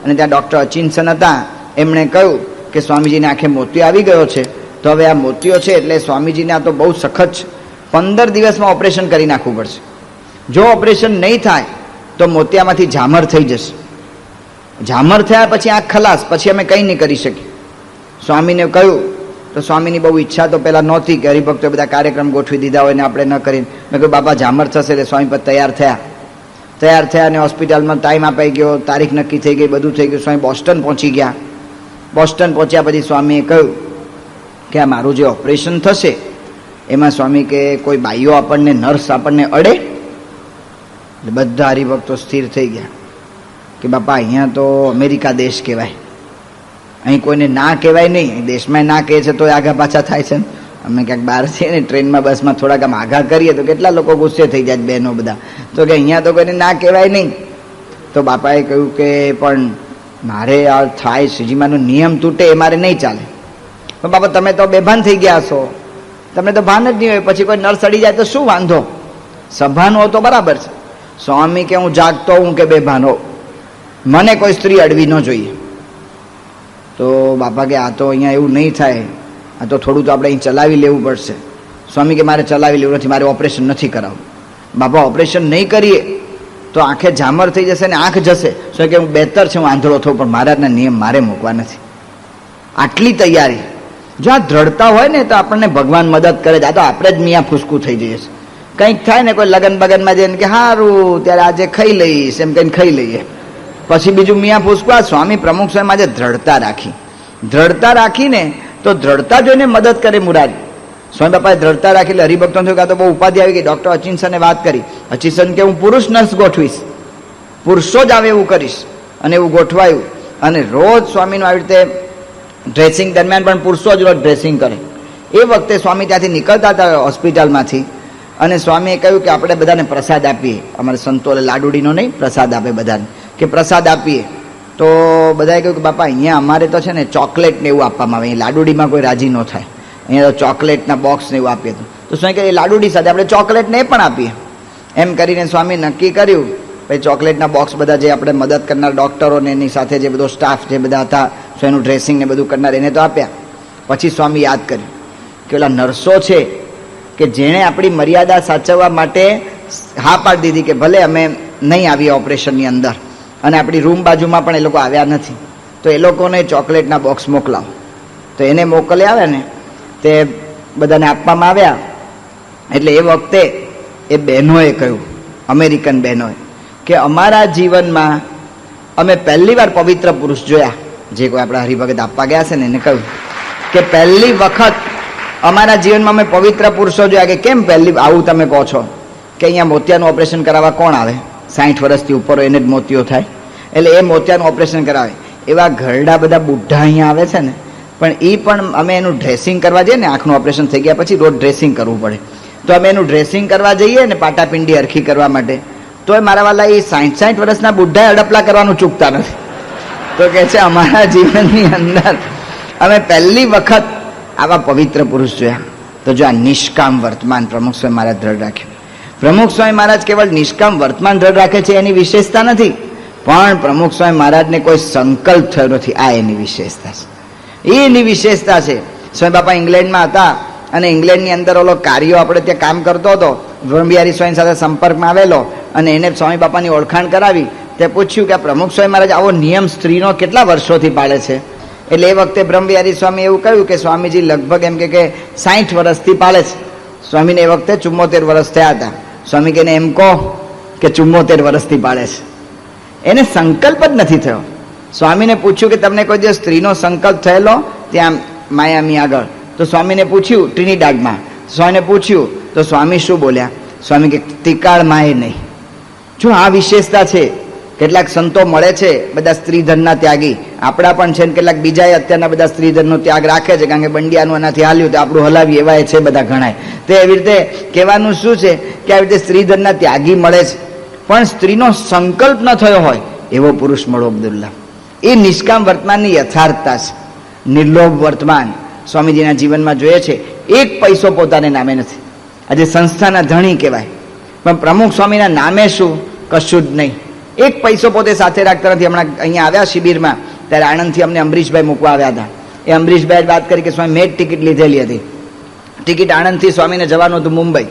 અને ત્યાં ડૉક્ટર અચિંતન હતા. એમણે કહ્યું કે સ્વામીજીને આંખે મોતિયો આવી ગયો છે, તો હવે આ મોતિયો છે એટલે સ્વામીજીને આ તો બહુ સખત છે, 15 દિવસમાં ઓપરેશન કરી નાખવું પડશે. જો ઓપરેશન નહીં થાય તો મોતિયામાંથી ઝામર થઈ જશે. ઝામર થયા પછી આંખ ખલાસ, પછી અમે કંઈ નહીં કરી શકીએ. સ્વામીને કહ્યું તો સ્વામીની બહુ ઈચ્છા તો પહેલાં નહોતી કે હરિભક્તો બધા કાર્યક્રમ ગોઠવી દીધા હોય ને આપણે ન કરીને. મેં કહ્યું બાપા ઝામર થશે. એટલે સ્વામી પર તૈયાર થયા અને હોસ્પિટલમાં ટાઈમ અપાઈ ગયો, તારીખ નક્કી થઈ ગઈ, બધું થઈ ગયું. સ્વામી બોસ્ટન પહોંચી ગયા. બોસ્ટન પહોંચ્યા પછી સ્વામીએ કહ્યું કે આ મારું જે ઓપરેશન થશે એમાં સ્વામી કે કોઈ બાઈઓ આપણને, નર્સ આપણને અડે? એટલે બધા હરિભક્તો સ્થિર થઈ ગયા કે બાપા અહીંયા તો અમેરિકા દેશ કહેવાય, અહીં કોઈને ના કહેવાય નહીં. દેશમાં ના કહે છે તો આગા પાછા થાય છે ને. અમે ક્યાંક બહાર છીએ ને ટ્રેનમાં બસમાં થોડાક આમ આઘા કરીએ તો કેટલા લોકો ગુસ્સે થઈ જાય બહેનો બધા, તો કે અહીંયા તો કોઈને ના કહેવાય નહીં. તો બાપાએ કહ્યું કે પણ મારે આ થાય, શ્રીજીમાનો નિયમ તૂટે એ મારે નહીં ચાલે. પણ બાપા તમે તો બેભાન થઈ ગયા છો, તમને તો ભાન જ નહીં હોય, પછી કોઈ નર્સ અડી જાય તો શું વાંધો? સભાન હો તો બરાબર છે. સ્વામી કે હું જાગતો હું કે બેભાન હો, મને કોઈ સ્ત્રી અડવી ન જોઈએ. તો બાપા કે આ તો અહીંયા એવું નહીં થાય, આ તો થોડું તો આપણે અહીં ચલાવી લેવું પડશે. સ્વામી કે મારે ચલાવી લેવું નથી, મારે ઓપરેશન નથી કરાવવું. બાપા ઓપરેશન નહીં કરીએ તો આંખે ઝામર થઈ જશે ને આંખ જશે. શું કે હું બહેતર છે હું આંધળો થઉં, પણ મહારાજના નિયમ મારે મૂકવા નથી. આટલી તૈયારી જો આ દ્રઢતા હોય ને તો આપણને ભગવાન મદદ કરે છે. આ તો આપણે જ મિયા ફૂસકું થઈ જઈએ છીએ. કંઈક થાય ને કોઈ લગન બગનમાં જઈને કે સારું ત્યારે આજે ખાઈ લઈશ એમ કહીને ખાઈ લઈએ, પછી બીજું મિયા ફૂસકું. આ સ્વામી પ્રમુખ સ્વામી આજે દ્રઢતા રાખીને તો દ્રઢતા જોઈને મદદ કરે મુરારી. સ્વામી બાપાએ દ્રઢતા રાખી એટલે હરિભક્તો થયું કે આ તો બહુ ઉપાધિ આવી ગઈ. ડૉક્ટર અચિંતને વાત કરી. અચિંતન કે હું પુરુષ નર્સ ગોઠવીશ, પુરુષો જ આવે એવું કરીશ. અને એવું ગોઠવાયું. અને રોજ સ્વામીનું આવી રીતે ડ્રેસિંગ દરમિયાન પણ પુરુષો જ રોજ ડ્રેસિંગ કરે. એ વખતે સ્વામી ત્યાંથી નીકળતા હતા હોસ્પિટલમાંથી, અને સ્વામીએ કહ્યું કે આપણે બધાને પ્રસાદ આપીએ. અમારે સંતોલે લાડુડીનો નહીં પ્રસાદ આપે બધાને, કે પ્રસાદ આપીએ. તો બધાએ કહ્યું કે બાપા અહીંયા અમારે તો છે ને ચોકલેટ ને એવું આપવામાં આવે, અહીંયા લાડુડીમાં કોઈ રાજી ન થાય, અહીંયા તો ચોકલેટના બોક્સ ને એવું આપીએ. તો સ્વામી કહે લાડુડી સાથે આપણે ચોકલેટ ને પણ આપીએ. એમ કરીને સ્વામી નક્કી કર્યું. પછી ચોકલેટના બોક્સ બધા જે આપણે મદદ કરનાર ડૉક્ટરોને એની સાથે જે બધો સ્ટાફ જે બધા હતા, તો એનું ડ્રેસિંગ ને બધું કરનાર એને તો આપ્યા. પછી સ્વામી યાદ કર્યું કે ઓલા નર્સો છે કે જેણે આપણી મર્યાદા સાચવવા માટે હા પાડી દીધી કે ભલે અમે નહીં આવીએ ઓપરેશનની અંદર, અને આપણી રૂમ બાજુમાં પણ એ લોકો આવ્યા નથી, તો એ લોકોને ચોકલેટના બોક્સ મોકલાવો. તો એને મોકલી આવે ને તે બધાને આપવામાં આવ્યા. એટલે એ વખતે એ બહેનોએ કહ્યું, અમેરિકન બહેનોએ, કે અમારા જીવનમાં અમે પહેલી વાર પવિત્ર પુરુષ જોયા. જે કોઈ આપણા હરિભગત આપવા ગયા છે ને એને કહ્યું કે પહેલી વખત અમારા જીવનમાં અમે પવિત્ર પુરુષો જોયા. કે કેમ પહેલી આવું તમે કહો છો? કે અહીંયા મોતિયાનું ઓપરેશન કરાવવા કોણ આવે? 60 વર્ષથી ઉપર હોય એને જ મોતિયો થાય, એટલે એ મોતિયાનું ઓપરેશન કરાવે. એવા ઘરડા બધા બુઢા અહીંયા આવે છે ને, પણ એ પણ અમે એનું ડ્રેસિંગ કરવા જઈએ ને, આંખનું ઓપરેશન થઈ ગયા પછી રોજ ડ્રેસિંગ કરવું પડે, તો અમે એનું ડ્રેસિંગ કરવા જઈએ ને પાટાપિંડી હરખી કરવા માટે, તો એ મારા વાલા એ 60 વર્ષના બુઢાએ અડપલા કરવાનું ચૂકતા નથી. તો કહે છે અમારા જીવનની અંદર અમે પહેલી વખત આવા પવિત્ર પુરુષ જોયા. તો જો આ નિષ્કામ વર્તમાન પ્રમુખ સ્વામી મહારાજ દ્રઢ રાખ્યું. પ્રમુખ સ્વામી મહારાજ કેવળ નિષ્કામ વર્તમાન દ્રઢ રાખે છે એની વિશેષતા નથી, પણ પ્રમુખ સ્વામી મહારાજને કોઈ સંકલ્પ થયો નથી, આ એની વિશેષતા છે. એની વિશેષતા છે. સ્વામી બાપા ઇંગ્લેન્ડમાં હતા અને ઇંગ્લેન્ડની અંદર ઓલો કાર્યો આપણે ત્યાં કામ કરતો હતો, બ્રહ્મબિહારી સ્વામી સાથે સંપર્કમાં આવેલો અને એને સ્વામી બાપાની ઓળખાણ કરાવી. તે પૂછ્યું કે આ પ્રમુખ સ્વામી મહારાજ આવો નિયમ સ્ત્રીનો કેટલા વર્ષોથી પાળે છે? એટલે એ વખતે બ્રહ્મબિહારી સ્વામી એવું કહ્યું કે સ્વામીજી લગભગ એમ કે 60 વર્ષથી પાળે છે. સ્વામીને એ વખતે 74 વર્ષ થયા હતા. સ્વામી કે એમ કહો કે 74 વર્ષથી પાળે છે. એને સંકલ્પ જ નથી થયો. સ્વામીને પૂછ્યું કે તમને કોઈ દિવસ સ્ત્રીનો સંકલ્પ થયેલો ત્યાં માયામી આગળ? તો સ્વામીને પૂછ્યું ટ્રિનિડાડમાં, સ્વામીને પૂછ્યું તો સ્વામી શું બોલ્યા? સ્વામી કે તિકાળ માએ નહીં. જો આ વિશેષતા છે. કેટલાક સંતો મળે છે બધા સ્ત્રીધનના ત્યાગી, આપણા પણ છે ને કેટલાક બીજાએ અત્યારના બધા સ્ત્રીધનનો ત્યાગ રાખે છે, કારણ કે બંડિયાનું એનાથી હાલ્યું તો આપણું હલાવી એવા છે બધા ઘણાય. તો એવી રીતે કહેવાનું શું છે કે આવી રીતે સ્ત્રીધનના ત્યાગી મળે છે, પણ સ્ત્રીનો સંકલ્પ ન થયો હોય એવો પુરુષ મળો અબ્દુલ્લા. એ નિષ્કામ વર્તમાનની યથાર્થતા છે. નિર્લોભ વર્તમાન સ્વામીજીના જીવનમાં જોઈએ છે. એક પૈસો પોતાને નામે નથી. આજે સંસ્થાના ધણી કહેવાય, પણ પ્રમુખ સ્વામીના નામે શું? કશું જ નહીં. એક પૈસો પોતે સાથે રાખતા નથી. હમણાં અહીંયા આવ્યા શિબિરમાં, ત્યારે આણંદથી અમને અમરીશભાઈ મૂકવા આવ્યા હતા. એ અમરીશભાઈ વાત કરી કે સ્વામી મેં જ ટિકિટ લીધેલી હતી. ટિકિટ આણંદથી સ્વામીને જવાનું હતું મુંબઈ,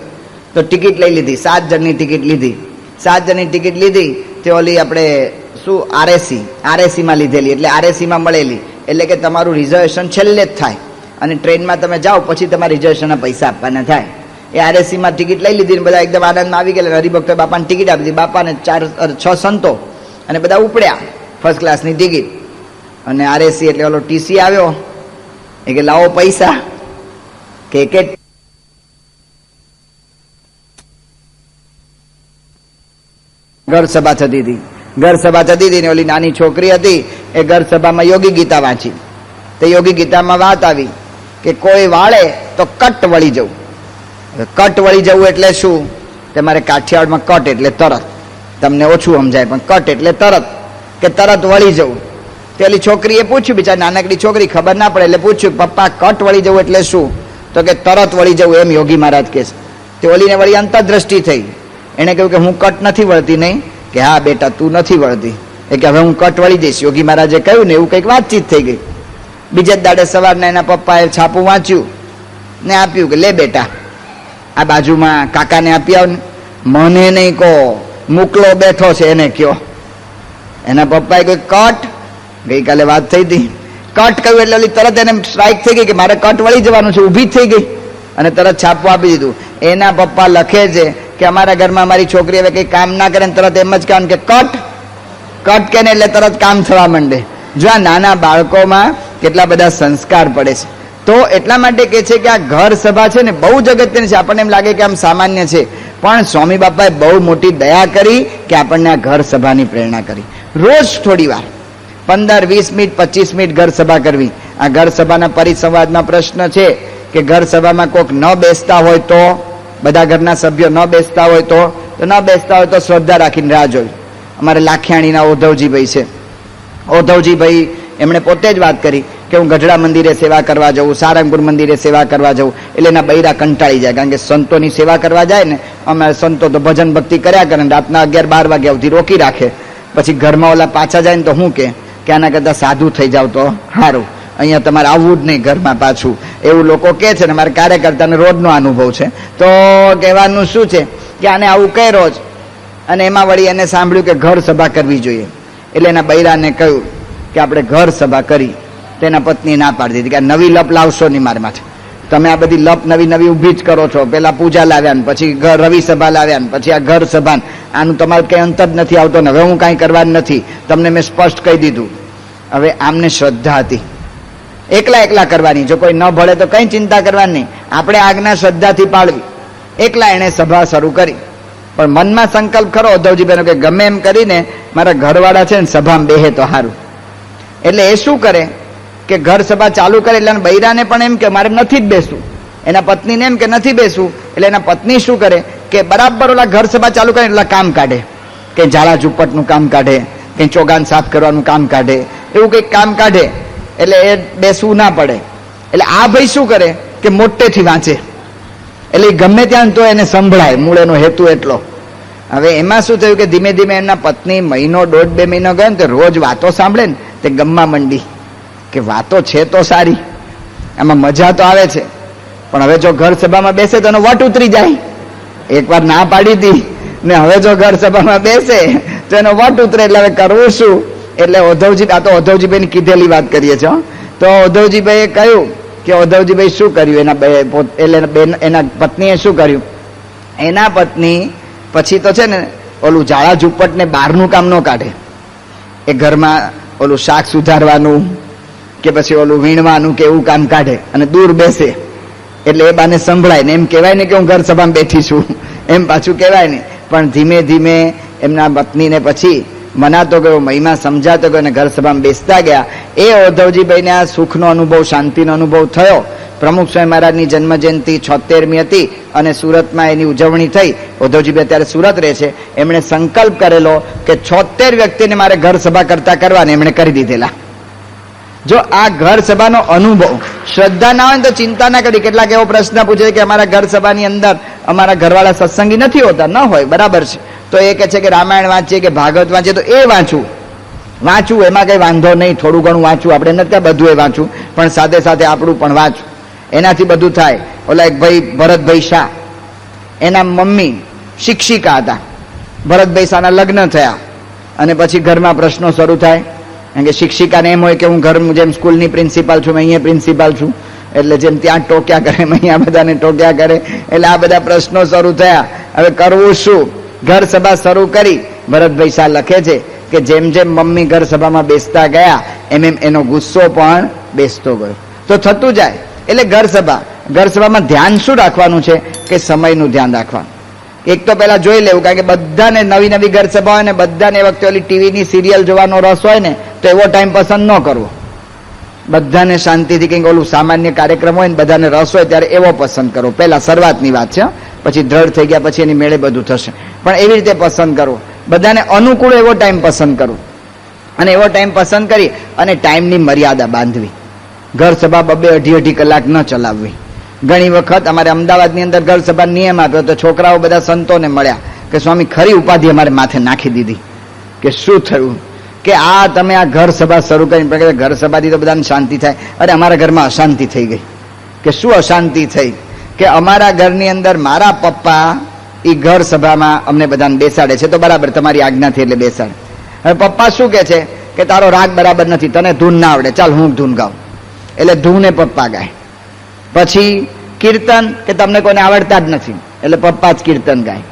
તો ટિકિટ લઈ લીધી, 7 જણની ટિકિટ લીધી. 7 જણની ટિકિટ લીધી તે ઓલી આપણે શું આરએસીમાં લીધેલી, એટલે આરએસીમાં મળેલી, એટલે કે તમારું રિઝર્વેશન છેલ્લે જ થાય અને ટ્રેનમાં તમે જાઓ પછી તમારા રિઝર્વેશનના પૈસા આપવાના થાય. એ આરએસીમાં ટિકિટ લઈ લીધી ને બધા એકદમ આનંદમાં આવી ગયેલા. હરિભક્તો બાપાને ટિકિટ આપી દીધી, બાપાને 4-6 સંતો અને બધા ઉપડ્યા, ફર્સ્ટ ક્લાસની ટિકિટ. અને આરએસી એટલે ઓલો ટીસી આવ્યો, એ કે લાવો પૈસા, કે ઘર સભા થતી હતી. ઘર સભા થતી હતી ને ઓલી નાની છોકરી હતી એ ઘર સભામાં યોગી ગીતા વાંચી. તે યોગી ગીતામાં વાત આવી કે કોઈ વાળે તો કટ વળી જવું. કટ વળી જવું એટલે શું? તમારે કાઠિયાવાડમાં કટ એટલે તરત, તમને ઓછું સમજાય, પણ કટ એટલે તરત, કે તરત વળી જવું. પેલી છોકરીએ પૂછ્યું, બિચારી નાનકડી છોકરી, ખબર ના પડે એટલે પૂછ્યું, પપ્પા કટ વળી જવું એટલે શું? તો કે તરત વળી જવું, એમ યોગી મહારાજ કહે છે. તે ઓલીને વળી અંતરદ્રષ્ટિ થઈ. એને કહ્યું કે હું કટ નથી વળતી. નહીં કે હા બેટા તું નથી વળતી, એ કે હવે હું કટ વળી જઈશ. યોગી મહારાજે કહ્યું ને એવું કંઈક વાતચીત થઈ ગઈ. બીજે જ દાડે સવારના એના પપ્પાએ છાપું વાંચ્યું ને આપ્યું કે લે બેટા આ બાજુમાં કાકાને આપી આવ ને. મને નહીં કહો, મોકલો બેઠો છે એને કયો. એના પપ્પાએ કોઈ કટ, ગઈકાલે વાત થઈ હતી, કટ કહ્યું એટલે તરત એને સ્ટ્રાઇક થઈ ગઈ કે મારે કટ વળી જવાનું છે, ઊભી જ થઈ ગઈ અને તરત છાપું આપી દીધું. એના પપ્પા લખે છે કે અમારા ઘરમાં અમારી છોકરી હવે કંઈ કામ ના કરે ને તરત એમ જ કહેવાનું કે કટ કે ને એટલે તરત કામ થવા માંડે. જો આ નાના બાળકોમાં કેટલા બધા સંસ્કાર પડે છે. તો એટલા માટે કહે છે કે આ ઘર સભા છે ને બહુ જ અગત્યની છે. આપણને એમ લાગે કે આમ સામાન્ય છે, પણ સ્વામી બાપાએ બહુ મોટી દયા કરી કે આપણને આ ઘર સભાની પ્રેરણા કરી. રોજ થોડી વાર 15-20 મિનિટ 25 મિનિટ ઘર સભા કરવી. આ ઘર સભાના પરિસંવાદમાં પ્રશ્ન છે કે ઘર સભામાં કોઈક ન બેસતા હોય તો, બધા ઘરના સભ્યો ન બેસતા હોય તો ન બેસતા હોય તો શ્રદ્ધા રાખીને રાહ જોઈ. અમારે લાખિયાણીના ઓધવજીભાઈ છે, ઓધવજીભાઈ એમણે પોતે જ વાત કરી કે હું ગઢડા મંદિરે સેવા કરવા જાઉં, સારંગપુર મંદિરે સેવા કરવા જાઉં, એટલે એના બૈરા કંટાળી જાય. કારણ કે સંતોની સેવા કરવા જાય ને, અમારે સંતો તો ભજન ભક્તિ કર્યા કરે ને રાતના 11-12 વાગ્યા સુધી રોકી રાખે. પછી ઘરમાં ઓલા પાછા જાય ને તો શું કે આના કરતાં સાધુ થઈ જાવ તો સારું, અહીંયા તમારે આવવું જ નહીં ઘરમાં પાછું, એવું લોકો કહે છે ને. મારે કાર્યકર્તાને રોજનો અનુભવ છે. તો કહેવાનું શું છે કે આને આવું કહે રોજ, અને એમાં વળી એને સાંભળ્યું કે ઘર સભા કરવી જોઈએ. એટલે એના બૈરાને કહ્યું કે આપણે ઘર સભા કરી. તેના પત્ની ના પાડી દીધી કે નવી લપ લાવશો નહીં મારા માટે, તમે આ બધી લપ નવી ઊભી જ કરો છો. પેલા પૂજા લાવ્યા ને પછી રવિ સભા લાવ્યા ને પછી આ ઘર સભા, આનું તમારે કઈ અંતર જ નથી આવતો ને હવે હું કાંઈ કરવાનું નથી, તમને મેં સ્પષ્ટ કહી દીધું. હવે આમને શ્રદ્ધા હતી, એકલા કરવાની. જો કોઈ ન ભળે તો કઈ ચિંતા કરવાની નહીં, આપણે આજ્ઞા શ્રદ્ધાથી પાળવી. એકલા એને સભા શરૂ કરી. પણ મનમાં સંકલ્પ ખરો ઉદ્ધવજીભાઈનો કે ગમે એમ કરીને મારા ઘરવાળા છે ને સભામાં બેહે તો સારું. એટલે એ શું કરે કે ઘર સભા ચાલુ કરે એટલે બૈરાને પણ એમ કે મારે નથી જ બેસવું, એના પત્નીને એમ કે નથી બેસવું. એટલે એના પત્ની શું કરે કે બરાબર ઓલા ઘર સભા ચાલુ કરે એટલે કામ કાઢે, કે ઝાડા ઝુપટનું કામ કાઢે, કે ચોગાન સાફ કરવાનું કામ કાઢે, એવું કંઈક કામ કાઢે એટલે એ બેસવું ના પડે. એટલે આ ભાઈ શું કરે કે મોટેથી વાંચે, એટલે ગમે ત્યાં તો એને સંભળાય. મૂળ એનો હેતુ એટલો. હવે એમાં શું થયું કે ધીમે ધીમે એમના પત્ની 1.5-2 મહિનો ગયો ને તો રોજ વાતો સાંભળે ને તે ગમવા માંડી કે વાતો છે તો સારી, આમાં મજા તો આવે છે, પણ હવે જો ઘર સભામાં બેસે તો એનો વટ ઉતરી જાય. એકવાર ના પાડી હતી ને હવે જો ઘર સભામાં બેસે તો એનો વટ ઉતરે. એટલે હવે કરવું શું? એટલે આ તો ઉદ્ધવજીભાઈની કીધેલી વાત કરીએ છીએ. તો ઉદ્ધવજીભાઈએ કહ્યું કે ઉદ્ધવજીભાઈ શું કર્યું, એના પત્નીએ શું કર્યું. એના પત્ની પછી તો છે ને ઓલું ઝાડા ઝુપટ ને બહારનું કામ ન કાઢે, એ ઘરમાં ઓલું શાક સુધારવાનું કે પછી ઓલું વીણવાનું કે એવું કામ કાઢે અને દૂર બેસે. એટલે એ બાને સંભળાય ને એમ કહેવાય ને કે હું ઘર સભામાં બેઠી છું, એમ પાછું કહેવાય ને. પણ ધીમે ધીમે એમના પત્નીને પછી મનાતો ગયો, મહિમા સમજાતો ગયો અને ઘર સભામાં બેસતા ગયા. એ ઉદ્ધવજીભાઈને આ સુખનો અનુભવ, શાંતિનો અનુભવ થયો. પ્રમુખ સ્વામી મહારાજની જન્મ જયંતિ 76મી હતી અને સુરતમાં એની ઉજવણી થઈ. ઉદ્ધવજીભાઈ અત્યારે સુરત રહે છે. એમણે સંકલ્પ કરેલો કે 76 વ્યક્તિને મારે ઘર સભા કરવાને એમણે કરી દીધેલા. જો આ ઘર સભાનો અનુભવ શ્રદ્ધા ના હોય તો ચિંતા ના કરી. કેટલાક એવો પ્રશ્ન પૂછે કે અમારા ઘર સભાની અંદર અમારા ઘરવાળા સત્સંગી નથી હોતા. ન હોય, બરાબર છે, તો એ કહે છે કે રામાયણ વાંચીએ કે ભાગવત વાંચીએ તો એ વાંચવું એમાં કંઈ વાંધો નહીં, થોડું ઘણું વાંચવું, આપણે નથી ત્યાં બધું એ વાંચવું, પણ સાથે સાથે આપણું પણ વાંચવું, એનાથી બધું થાય. ઓલા એક ભાઈ ભરતભાઈ શાહ, એના મમ્મી શિક્ષિકા હતા. ભરતભાઈ શાહના લગ્ન થયા અને પછી ઘરમાં પ્રશ્નો શરૂ થાય, કારણ કે શિક્ષિકાને એમ હોય કે હું ઘર જેમ સ્કૂલની પ્રિન્સિપાલ છું, મેં અહીંયા પ્રિન્સિપાલ છું, એટલે જેમ ત્યાં ટોક્યા કરે એમ અહીંયા બધાને ટોક્યા કરે, એટલે આ બધા પ્રશ્નો શરૂ થયા. હવે કરવું શું? ઘર સભા શરૂ કરી. ભરતભાઈ શાહ લખે છે કે જેમ જેમ મમ્મી ઘર સભામાં બેસતા ગયા એમ એમ એનો ગુસ્સો પણ બેસતો ગયો. તો થતું જાય. એટલે ઘર સભામાં ધ્યાન શું રાખવાનું છે કે સમયનું ધ્યાન રાખવાનું. એક તો પેલા જોઈ લેવું, કારણ કે બધાને નવી નવી ઘર સભા હોય ને બધાને એ વખતે ઓલી ટીવીની સિરિયલ જોવાનો રસ હોય ને તો એવો ટાઈમ પસંદ ન કરવો. બધાને શાંતિથી કંઈક ઓલું સામાન્ય કાર્યક્રમ હોય ને બધાને રસ હોય ત્યારે એવો પસંદ કરવો. પહેલા શરૂઆતની વાત છે, પછી દ્રઢ થઈ ગયા પછી એની મેળે બધું થશે, પણ એવી રીતે પસંદ કરવો. બધાને અનુકૂળ એવો ટાઈમ પસંદ કરવો અને એવો ટાઈમ પસંદ કરી અને ટાઈમની મર્યાદા બાંધવી. ઘર સભા 2-2.5 કલાક ન ચલાવવી. ઘણી વખત અમારે અમદાવાદની અંદર ઘર સભા નિયમ આપ્યો તો છોકરાઓ બધા સંતોને મળ્યા કે સ્વામી ખરી ઉપાધિ અમારે માથે નાખી દીધી. કે શું થયું? કે આ તમે આ ઘર સભા શરૂ કરી, ઘર સભાથી તો બધાને શાંતિ થાય. અરે અમારા ઘરમાં અશાંતિ થઈ ગઈ. કે શું અશાંતિ થઈ? કે અમારા ઘરની અંદર મારા પપ્પા એ ઘર સભામાં અમને બધાને બેસાડે છે, તો બરાબર તમારી આજ્ઞાથી એટલે બેસાડે. હવે પપ્પા શું કે છે કે તારો રાગ બરાબર નથી, તને ધૂન ના આવડે, ચાલ હું ધૂન ગાઉં. એટલે ધૂને પપ્પા ગાય. પછી કીર્તન, કે તમને કોઈને આવડતા જ નથી એટલે પપ્પા જ કીર્તન ગાય.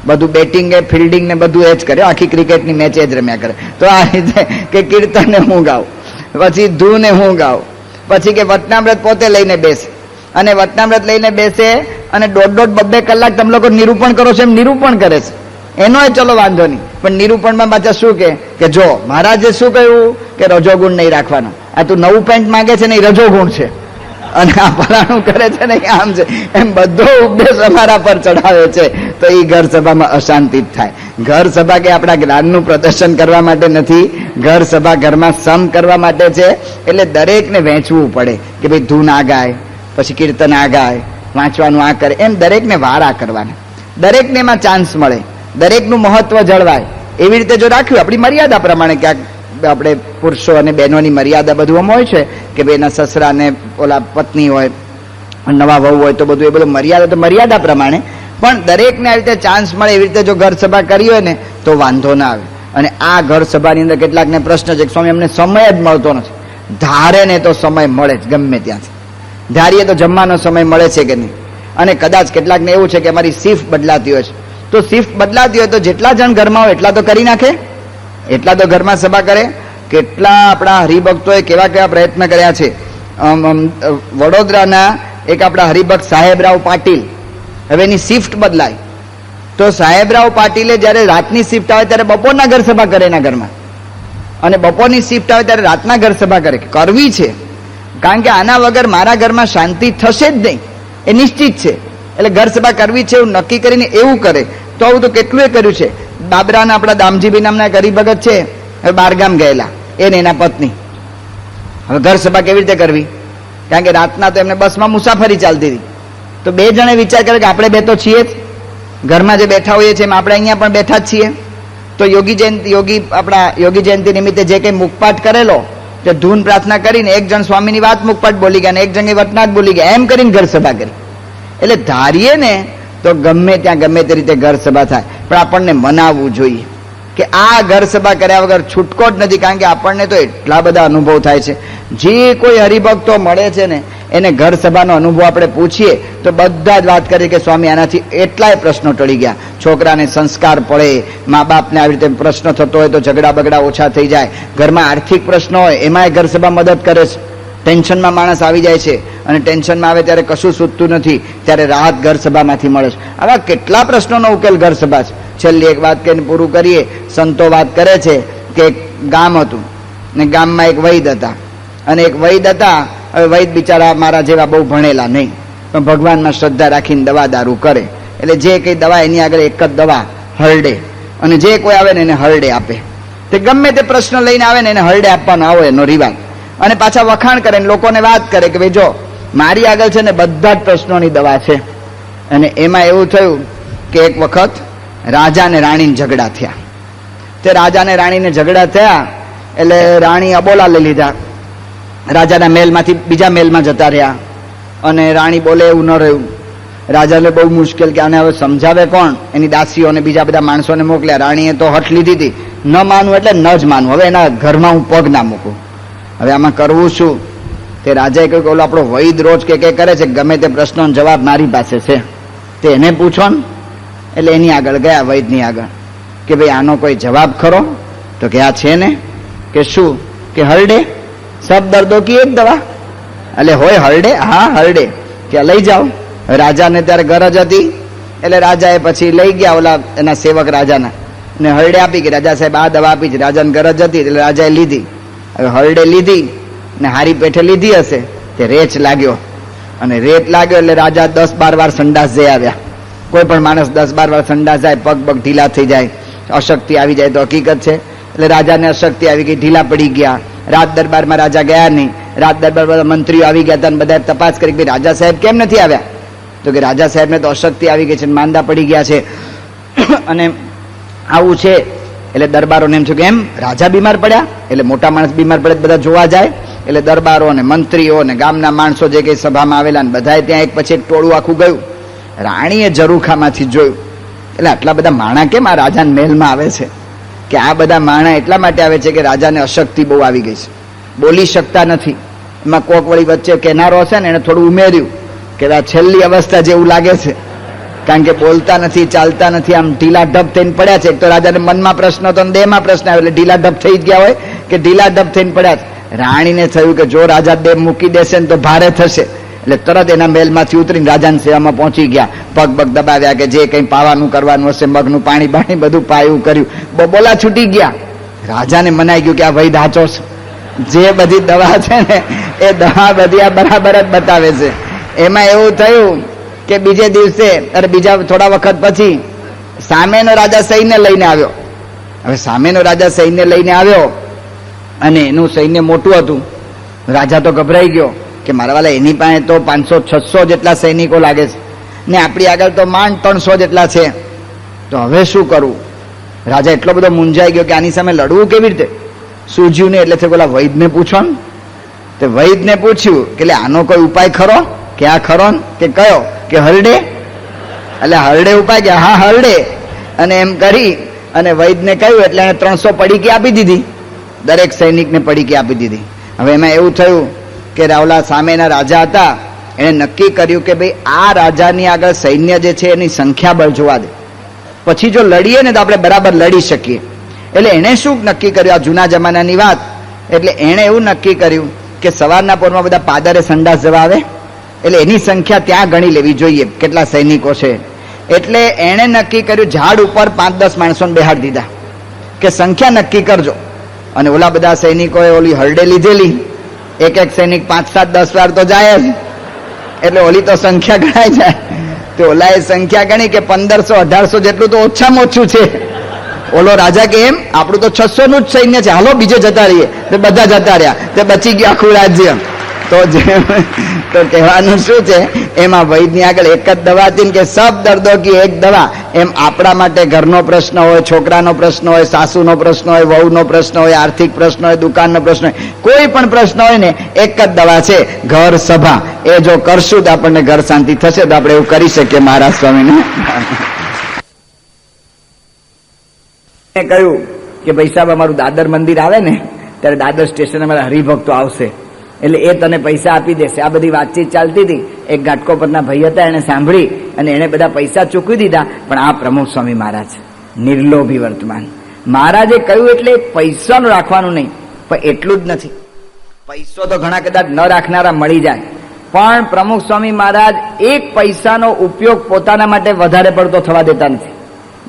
બધું બેટિંગ એ ફિલ્ડિંગ ને બધું એ જ કરે, આખી ક્રિકેટની મેચ એ જ રમ્યા કરે. તો આ રીતે કે કીર્તન ને હું ગાઉં, પછી ધૂને હું ગાઉં, પછી કે વચનામૃત પોતે લઈને બેસે અને વચનામૃત લઈને બેસે અને 1.5-2 કલાક તમે લોકો નિરૂપણ કરો છો એમ નિરૂપણ કરે છે. એનો એ ચલો વાંધો નહીં, પણ નિરૂપણમાં પાછા શું કે જો મહારાજે શું કહ્યું કે રજોગુણ નહીં રાખવાનો, આ તું નવું પેન્ટ માંગે છે ને એ રજોગુણ છે, અને આ ફલાણું કરે છે ને આમ છે, એમ બધો ઉપદેશ અમારા પર ચડાવે છે. તો એ ઘર સભામાં અશાંતિ જ થાય. ઘર સભા કે આપણા જ્ઞાનનું પ્રદર્શન કરવા માટે નથી, ઘર સભા ઘરમાં સમ કરવા માટે છે. એટલે દરેકને વહેંચવું પડે કે ભાઈ ધૂન આ ગાય, પછી કીર્તન આ ગાય, વાંચવાનું આ કરે, એમ દરેકને વારા કરવાના. દરેકને એમાં ચાન્સ મળે, દરેકનું મહત્વ જળવાય. એવી રીતે જો રાખ્યું આપણી મર્યાદા પ્રમાણે, ક્યાંક આપણે પુરુષો અને બહેનોની મર્યાદા બધું આમ હોય છે કે બેના સસરા ને ઓલા પત્ની હોય, નવા વહુ હોય, તો બધું એ બધું મર્યાદા તો મર્યાદા પ્રમાણે, પણ દરેકને આવી રીતે ચાન્સ મળે એવી રીતે જો ઘર સભા કરી હોય ને તો વાંધો ના આવે. અને આ ઘર સભાની અંદર કેટલાકને પ્રશ્ન છે કે સ્વામી અમને સમય જ મળતો નથી. ધારે ને તો સમય મળે જ ગમે ત્યાંથી, ધારીએ તો જમવાનો સમય મળે છે કે નહીં. અને કદાચ કેટલાકને એવું છે કે અમારી શિફ્ટ બદલાતી હોય છે, તો શિફ્ટ બદલાતી હોય તો જેટલા જણ ઘરમાં હોય એટલા તો કરી નાખે, એટલા તો ઘરમાં સભા કરે. કેટલા આપણા હરિભક્તોએ કેવા કેવા પ્રયત્ન કર્યા છે. વડોદરાના એક આપણા હરિભક્ત સાહેબરાવ પાટીલ, હવે એની શિફ્ટ બદલાય તો સાહેબરાવ પાટીલે જ્યારે રાતની શિફ્ટ આવે ત્યારે બપોરના ઘર સભા કરે એના ઘરમાં, અને બપોરની શિફ્ટ આવે ત્યારે રાતના ઘર સભા કરે. કરવી છે, કારણ કે આના વગર મારા ઘરમાં શાંતિ થશે જ નહીં, એ નિશ્ચિત છે. એટલે ઘર સભા કરવી છે એવું નક્કી કરીને એવું કરે. તો આવું તો કેટલું એ કર્યું છે. બાબરાના આપણા દામજીભાઈ નામના એક હરિભગત છે, હવે બારગામ ગયેલા, એને એના પત્ની. હવે ઘર સભા કેવી રીતે કરવી? કારણ કે રાતના તો એમને બસમાં મુસાફરી ચાલતી હતી, તો 2 જણે વિચાર કરે કે આપણે 2 તો છીએ જ, ઘરમાં જે બેઠા હોઈએ છીએ એમ આપણે અહીંયા પણ બેઠા જ છીએ. તો યોગી જયંતિ નિમિત્તે જે કંઈ મુખપાઠ કરેલો તે ધૂન પ્રાર્થના કરીને એક જણ સ્વામીની વાત મુખપાઠ બોલી ગયા અને એક જણ વટનાથ બોલી ગયા, એમ કરીને ઘર સભા કરી. એટલે ધારીએ ને તો ગમે ત્યાં ગમે તે રીતે ઘર સભા થાય, પણ આપણને મનાવવું જોઈએ કે આ ઘર સભા કર્યા વગર છૂટકો જ નથી. કારણ કે આપણને તો એટલા બધા અનુભવ થાય છે. જે કોઈ હરિભક્તો મળે છે ને એને ઘર સભાનો અનુભવ આપણે પૂછીએ તો બધા જ વાત કરે કે સ્વામી આનાથી એટલાય પ્રશ્નો ટળી ગયા. છોકરાને સંસ્કાર પડે, મા બાપને આવી રીતે પ્રશ્ન થતો હોય તો ઝઘડા બગડા ઓછા થઈ જાય, ઘરમાં આર્થિક પ્રશ્નો હોય એમાંય ઘર સભા મદદ કરે છે. ટેન્શનમાં માણસ આવી જાય છે અને ટેન્શનમાં આવે ત્યારે કશું સૂચતું નથી, ત્યારે રાહત ઘર સભામાંથી મળે છે. આવા કેટલા પ્રશ્નોનો ઉકેલ ઘર સભા છે. છેલ્લી એક વાત કહીને પૂરું કરીએ. સંતો વાત કરે છે કે એક ગામ હતું ને ગામમાં એક વૈદ હતા, અને એક વૈદ હતા. હવે વૈદ બિચારા મારા જેવા બહુ ભણેલા નહીં, પણ ભગવાનમાં શ્રદ્ધા રાખીને દવા દારૂ કરે. એટલે જે કંઈ દવા એની આગળ એક જ દવા હરડે, અને જે કોઈ આવે ને એને હરડે આપે. તે ગમે તે પ્રશ્ન લઈને આવે ને એને હરડે આપવાનો આવો એનો રિવાજ. અને પાછા વખાણ કરે ને લોકોને વાત કરે કે ભાઈ જો મારી આગળ છે ને બધા જ પ્રશ્નોની દવા છે. અને એમાં એવું થયું કે એક વખત રાજા ને રાણીને ઝઘડા થયા. તે રાજા ને રાણીને ઝઘડા થયા એટલે રાણી અબોલા લઈ લીધા, રાજાના મહેલમાંથી બીજા મહેલમાં જતા રહ્યા, અને રાણી બોલે એવું ન રહ્યું. રાજાને બહુ મુશ્કેલ કે આને હવે સમજાવે કોણ? એની દાસીઓ અને બીજા બધા માણસોને મોકલ્યા. રાણીએ તો હઠ લીધી હતી, ન માનવું એટલે ન જ માનવું, હવે એના ઘરમાં હું પગ ના મૂકું, હવે આમાં કરવું શું? તે રાજાએ કહ્યું કે ઓલો આપણો વૈદ રોજ કે કરે છે, ગમે તે પ્રશ્નોનો જવાબ મારી પાસે છે, તે એને પૂછો ને. એટલે એની આગળ ગયા, વૈદની આગળ, કે ભાઈ આનો કોઈ જવાબ ખરો? તો કે આ છે ને. કે શું? કે હરડે, સબ દર્દો કી એક દવા. એટલે હોય હરડે? હા હરડે. કે લઈ જાઓ. રાજાને ત્યારે ગરજ હતી એટલે રાજાએ પછી લઈ ગયા ઓલા એના સેવક રાજાના, ને હરડે આપી કે રાજા સાહેબ આ દવા આપી છે. રાજાને ગરજ હતી એટલે રાજાએ લીધી. હવે હરડે લીધી ને હારી પેઠે લીધી હશે, તે રેચ લાગ્યો, અને રેત લાગ્યો એટલે રાજા 10-12 વાર સંડાસ જઈ આવ્યા. કોઈ પણ માણસ 10-12 વાર સંડાસ જાય, પગ પગ ઢીલા થઈ જાય, અશક્તિ આવી જાય તો હકીકત છે. એટલે રાજાને અશક્તિ આવી ગઈ, ઢીલા પડી ગયા. રાજ દરબારમાં રાજા ગયા નહીં. રાજ દરબારમાં મંત્રીઓ આવી ગયા હતા, બધા તપાસ કરી કે રાજા સાહેબ કેમ નથી આવ્યા? તો કે રાજા સાહેબને તો અશક્તિ આવી ગઈ છે, માંદા પડી ગયા છે, અને આવું છે. એટલે દરબારોને એમ થયું કે એમ રાજા બીમાર પડ્યા, એટલે મોટા માણસ બીમાર પડે બધા જોવા જાય. એટલે દરબારો ને મંત્રીઓ ને ગામના માણસો જે કઈ સભામાં આવેલા ને બધાએ ત્યાં એક પછી એક ટોળું આખું ગયું. રાણીએ ઝરૂખામાંથી જોયું, એટલે આટલા બધા માણા કેમ આ રાજાના મહેલમાં આવે છે? કે આ બધા માણા એટલા માટે આવે છે કે રાજાને અશક્તિ બહુ આવી ગઈ છે, બોલી શકતા નથી. એમાં કોક વળી વચ્ચે કહેનારો હશે ને એને થોડું ઉમેર્યું કે આ છેલ્લી અવસ્થા જેવું લાગે છે, કારણ કે બોલતા નથી, ચાલતા નથી, આમ ઢીલા ઢબ થઈને પડ્યા છે. એક તો રાજાને મનમાં પ્રશ્ન હતો ને દેહમાં પ્રશ્ન આવ્યો, એટલે ઢીલા ઢબ થઈ ગયા હોય કે ઢીલા ઢબ થઈને પડ્યા છે. રાણીને થયું કે જો રાજા દેહ મૂકી દેશે ને તો ભારે થશે, એટલે તરત એના મહેલમાંથી ઉતરીને રાજાની સેવામાં પહોંચી ગયા. પગ પગ દબાવ્યા કે જે કંઈ પાવાનું કરવાનું હશે, મગનું પાણી બાણી બધું પાયું કર્યું, બોલા છૂટી ગયા. રાજાને મનાઈ ગયું કે આ વૈદ હાચો છે, જે બધી દવા છે ને એ દવા બધી આ બરાબર જ બતાવે છે. એમાં એવું થયું કે બીજે દિવસે બીજા થોડા વખત પછી સામેનો રાજા સૈન્ય લઈને આવ્યો. હવે સામેનો રાજા સૈન્ય લઈને આવ્યો અને એનું સૈન્ય મોટું હતું. રાજા તો ગભરાઈ ગયો કે મારા વાલા એની પાસે તો 500-600 જેટલા સૈનિકો લાગે છે ને આપણી આગળ તો માંડ 300 જેટલા છે, તો હવે શું કરવું? રાજા એટલો બધો મૂંઝાઈ ગયો કે આની સામે લડવું કેવી રીતે? સૂઝ્યું ને એટલે પેલા વૈદને પૂછો ને. તે વૈદને પૂછ્યું કે આનો કોઈ ઉપાય ખરો? કે આ ખરો ને? કે કયો? કે હરડે. એટલે હરડે ઉપાય? કે હા હરડે. અને એમ કરી અને વૈદને કહ્યું એટલે એને 300 પડીકી આપી દીધી, દરેક સૈનિકને પડીકી આપી દીધી. હવે એમાં એવું થયું કે રાવલા સામેના રાજા હતા, એણે નક્કી કર્યું કે ભાઈ આ રાજાની આગળ સૈન્ય જે છે એની સંખ્યાબળ જોવા દે, પછી જો લડીએ ને તો આપણે બરાબર લડી શકીએ. એટલે એણે શું નક્કી કર્યું? આ જૂના જમાનાની વાત. એટલે એણે એવું નક્કી કર્યું કે સવારના પોરમાં બધા પાદરે સંડાસ જવા આવે, એટલે એની સંખ્યા ત્યાં ગણી લેવી જોઈએ કેટલા સૈનિકો છે. એટલે એણે નક્કી કર્યું, ઝાડ ઉપર 5-10 માણસોને બેહાડી દીધા કે સંખ્યા નક્કી કરજો. અને ઓલા બધા સૈનિકોએ ઓલી હરડે લીધેલી, એક સૈનિક 5-7-10 વાર તો જાય જ, એટલે ઓલી તો સંખ્યા ગણાય જાય. તો ઓલાએ સંખ્યા ગણી કે 1500-1800 જેટલું તો ઓછામાં ઓછું છે. ઓલો રાજા કે એમ આપણું તો 600 નું જ સૈન્ય છે, હાલો બીજે જતા રહીએ. તે બધા જતા રહ્યા, તે બચી ગયું આખું રાજ્ય. તો કહેવાનું શું છે, એમાં વૈદની આગળ એક જ દવા હતી કે સબ દર્દો કી એક દવા. એમ આપણા માટે ઘરનો પ્રશ્ન હોય, છોકરાનો પ્રશ્ન હોય, સાસુનો પ્રશ્ન હોય, વહુનો પ્રશ્ન હોય, આર્થિક પ્રશ્ન હોય, દુકાનનો પ્રશ્ન હોય, કોઈ પણ પ્રશ્ન હોય ને એક જ દવા છે, ઘર સભા. એ જો કરશું તો આપણને ઘર શાંતિ થશે. તો આપણે એવું કરી શકીએ. મહારાજ સ્વામીને કહ્યું કે ભાઈ સાહેબ અમારું દાદર મંદિર આવે ને ત્યારે દાદર સ્ટેશન અમારા હરિભક્તો આવશે, એટલે એ તને પૈસા આપી દેશે. આ બધી વાતચીત ચાલતી હતી. એક ઘાટકોપરના ભાઈ હતા, એને સાંભળી અને એને બધા પૈસા ચૂકવી દીધા. પણ આ પ્રમુખ સ્વામી મહારાજ નિર્લોભી વર્તમાન. મહારાજે કહ્યું એટલે પૈસાનું રાખવાનું નહીં, પણ એટલું જ નથી. પૈસો તો ઘણા કદાચ ન રાખનારા મળી જાય, પણ પ્રમુખ સ્વામી મહારાજ એક પૈસાનો ઉપયોગ પોતાના માટે વધારે પડતો થવા દેતા નથી.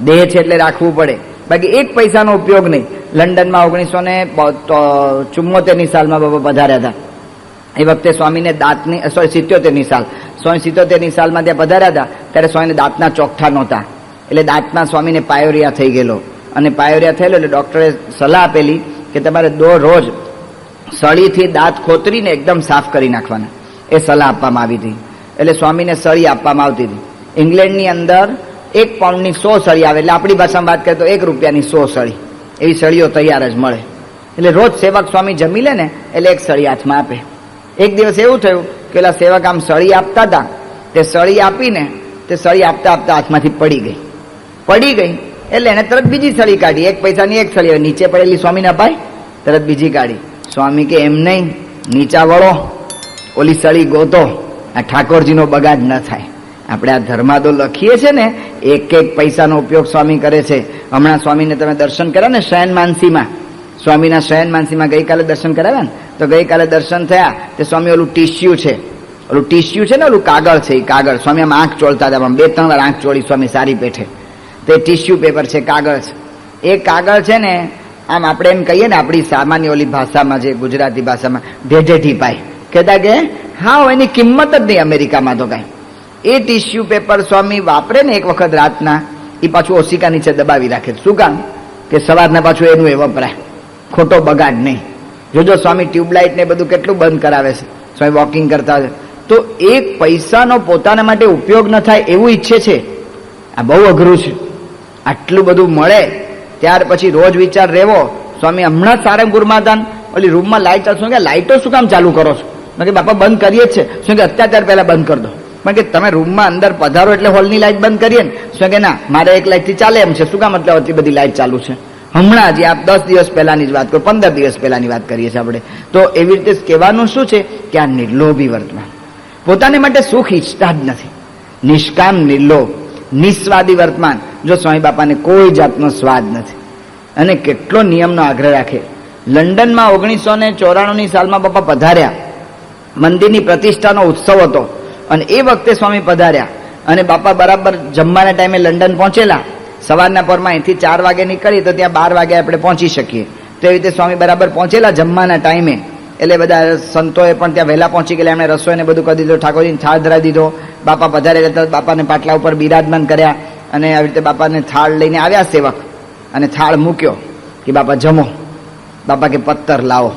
દેહ છે એટલે રાખવું પડે, બાકી એક પૈસાનો ઉપયોગ નહીં. લંડનમાં 1974ની સાલમાં બાબા પધાર્યા હતા. એ વખતે સ્વામીને દાંતની 77ની સાલ 77ની સાલમાં ત્યાં પધાર્યા હતા, ત્યારે સ્વામીને દાંતના ચોકઠા નહોતા, એટલે દાંતના સ્વામીને પાયોરિયા થઈ ગયેલો. અને પાયોરિયા થયેલો એટલે ડૉક્ટરે સલાહ આપેલી કે તમારે રોજ સળીથી દાંત ખોતરીને એકદમ સાફ કરી નાખવાના. એ સલાહ આપવામાં આવી હતી. એટલે સ્વામીને સળી આપવામાં આવતી હતી. ઇંગ્લેન્ડની અંદર 1 પાઉન્ડની 100 સળી આવે, એટલે આપણી ભાષામાં વાત કરીએ તો 1 રૂપિયાની 100 સળી, એવી સળીઓ તૈયાર જ મળે. એટલે રોજ સેવક સ્વામી જમી લે ને એટલે 1 સળી હાથમાં આપે. એક દિવસ એવું થયું કે પેલા સેવક આમ સળી આપતા હતા, તે સળી આપીને તે સળી આપતા આપતા હાથમાંથી પડી ગઈ એટલે એને તરત બીજી સળી કાઢી. 1 પૈસાની 1 સળી, નીચે પડેલી સ્વામીને અપાય, તરત બીજી કાઢી. સ્વામી કે એમ નહીં, નીચા વળો, ઓલી સળી ગોતો, આ ઠાકોરજીનો બગાડ ન થાય. આપણે આ ધર્માદો લખીએ છે ને, 1 પૈસાનો ઉપયોગ સ્વામી કરે છે. હમણાં સ્વામીને તમે દર્શન કર્યા ને શયન માનસીમાં, સ્વામીના શયન માનસીમાં ગઈકાલે દર્શન કરાવ્યા ને, તો ગઈકાલે દર્શન થયા તે સ્વામી ઓલું ટીસ્યુ છે ને, ઓલું કાગળ છે, એ કાગળ સ્વામી આમ આંખ ચોળતા હતા, 2-3 વાર આંખ ચોળી સ્વામી સારી પેઠે. તે ટીસ્યુ પેપર છે, કાગળ છે. એ કાગળ છે ને આમ આપણે એમ કહીએ ને આપણી સામાન્ય ઓલી ભાષામાં, જે ગુજરાતી ભાષામાં ઢેઢેઠી પાય કહેતા કે હા, એની કિંમત જ નહીં અમેરિકામાં તો કાંઈ. એ ટીસ્યુ પેપર સ્વામી વાપરે ને એક વખત રાતના, એ પાછું ઓશિકા નીચે દબાવી રાખે. શું કામ? કે સવારના પાછું એનું એ વપરાય, ખોટો બગાડ નહીં. જોજો સ્વામી ટ્યુબલાઇટ ને બધું કેટલું બંધ કરાવે છે, સ્વામી વોકિંગ કરતા હોય તો 1 પૈસાનો પોતાના માટે ઉપયોગ ન થાય એવું ઈચ્છે છે. આ બહુ અઘરું છે. આટલું બધું મળે ત્યાર પછી રોજ વિચાર રહેવો. સ્વામી હમણાં સારંગપુરમાં હતા, ઓલી રૂમમાં લાઇટ શું કે લાઇટો શું કામ ચાલુ કરો છો? કે બાપા બંધ કરીએ જ છે. શું કે અત્યાર પહેલા બંધ કરી દો. પણ કે તમે રૂમમાં અંદર પધારો એટલે હોલની લાઇટ બંધ કરીએ ને? શું કે ના, મારે 1 લાઇટથી ચાલે એમ છે. શું કામ એટલે આટલી બધી લાઇટ ચાલુ છે? હમણાં જ આ 10 દિવસ પહેલાની જ વાત કરો, 15 દિવસ પહેલાની વાત કરીએ છીએ આપણે. તો એવી રીતે કહેવાનું શું છે કે આ નિર્લોભી વર્તમાન, પોતાને માટે સુખ ઈચ્છતા જ નથી. નિષ્કામ, નિર્લોભ, નિસ્વાદી વર્તમાન. જો સ્વામી બાપાને કોઈ જાતનો સ્વાદ નથી અને કેટલો નિયમનો આગ્રહ રાખે. લંડનમાં 1994ની સાલમાં બાપા પધાર્યા, મંદિરની પ્રતિષ્ઠાનો ઉત્સવ હતો અને એ વખતે સ્વામી પધાર્યા અને બાપા બરાબર જમવાના ટાઈમે લંડન પહોંચેલા. સવારના પરમાં અહીંથી 4 વાગે નીકળી તો ત્યાં 12 વાગે આપણે પહોંચી શકીએ. તો એવી રીતે સ્વામી બરાબર પહોંચેલા જમવાના ટાઈમે. એટલે બધા સંતોએ પણ ત્યાં વહેલા પહોંચી ગયેલા, એમણે રસોઈને બધું કરી દીધું, ઠાકોરજીને થાળ ધરાવી દીધો. બાપા પધારે એટલે બાપાને પાટલા ઉપર બિરાજમાન કર્યા અને આવી રીતે બાપાને થાળ લઈને આવ્યા સેવક અને થાળ મૂક્યો કે બાપા જમો. બાપા કે પત્તર લાવો.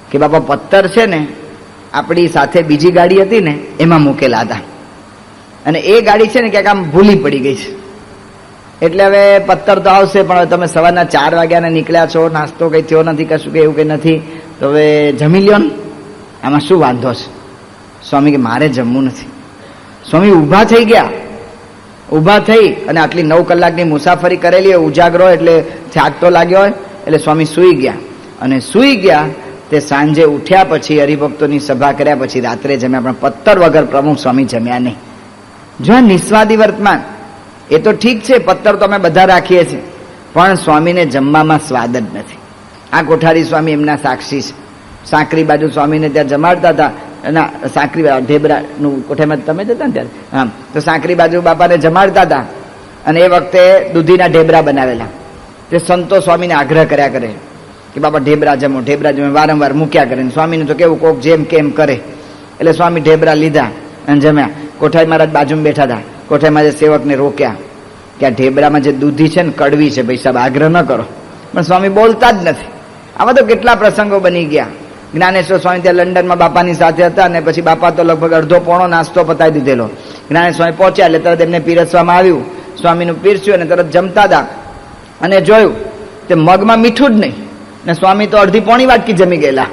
કે બાપા પત્તર છે ને આપણી સાથે બીજી ગાડી હતી ને એમાં મૂકેલા હતા અને એ ગાડી છે ને ક્યાંક આમ ભૂલી પડી ગઈ છે. એટલે હવે પત્તર તો આવશે, પણ હવે તમે સવારના 4 વાગ્યાના નીકળ્યા છો, નાસ્તો કંઈ થયો નથી, કશું કે એવું કંઈ નથી, તો હવે જમી લ્યો ને, આમાં શું વાંધો છે? સ્વામી કે મારે જમવું નથી. સ્વામી ઊભા થઈ ગયા, ઊભા થઈ અને આટલી 9 કલાકની મુસાફરી કરેલી હોય, ઉજાગરો એટલે થાક તો લાગ્યો હોય, એટલે સ્વામી સૂઈ ગયા. અને સૂઈ ગયા તે સાંજે ઉઠ્યા પછી હરિભક્તોની સભા કર્યા પછી રાત્રે જમ્યા, પણ પત્તર વગર પ્રમુખ સ્વામી જમ્યા નહીં. જો નિસ્વાદી વર્તમાન, એ તો ઠીક છે, પત્તર તો અમે બધા રાખીએ છીએ, પણ સ્વામીને જમવામાં સ્વાદ જ નથી. આ કોઠારી સ્વામી એમના સાક્ષી છે. સાંકરી બાજુ સ્વામીને ત્યાં જમાડતા હતા, ના સાંકરી ઢેબરાનું કોઠામાં તમે જતા ને ત્યારે, હા, તો સાંકરી બાજુ બાપાને જમાડતા હતા અને એ વખતે દૂધીના ઢેબરા બનાવેલા. તે સંતો સ્વામીને આગ્રહ કર્યા કરે કે બાપા ઢેબરા જમો, ઢેબરા જમો, વારંવાર મૂક્યા કરે. સ્વામીને તો કેવું કોક જેમ કેમ કરે. એટલે સ્વામી ઢેબરા લીધા અને જમ્યા. કોઠારી મહારાજ બાજુમાં બેઠા હતા. કોઠારી મહારાજે સેવકને રોક્યા કે આ ઢેબરામાં જે દૂધી છે ને કડવી છે, ભાઈ સાહેબ આગ્રહ ન કરો. પણ સ્વામી બોલતા જ નથી. આવા તો કેટલા પ્રસંગો બની ગયા. જ્ઞાનેશ્વર સ્વામી ત્યાં લંડનમાં બાપાની સાથે હતા અને પછી બાપા તો લગભગ અડધો પોણો નાસ્તો પતાવી દીધેલો. જ્ઞાનેશ્વર સ્વામી પહોંચ્યા એટલે તરત એમને પીરસવામાં આવ્યું. સ્વામીનું પીરસ્યું અને તરત જમતા હતા અને જોયું તે મગમાં મીઠું જ નહીં ને સ્વામી તો અડધી પોણી વાટકી જમી ગયેલા.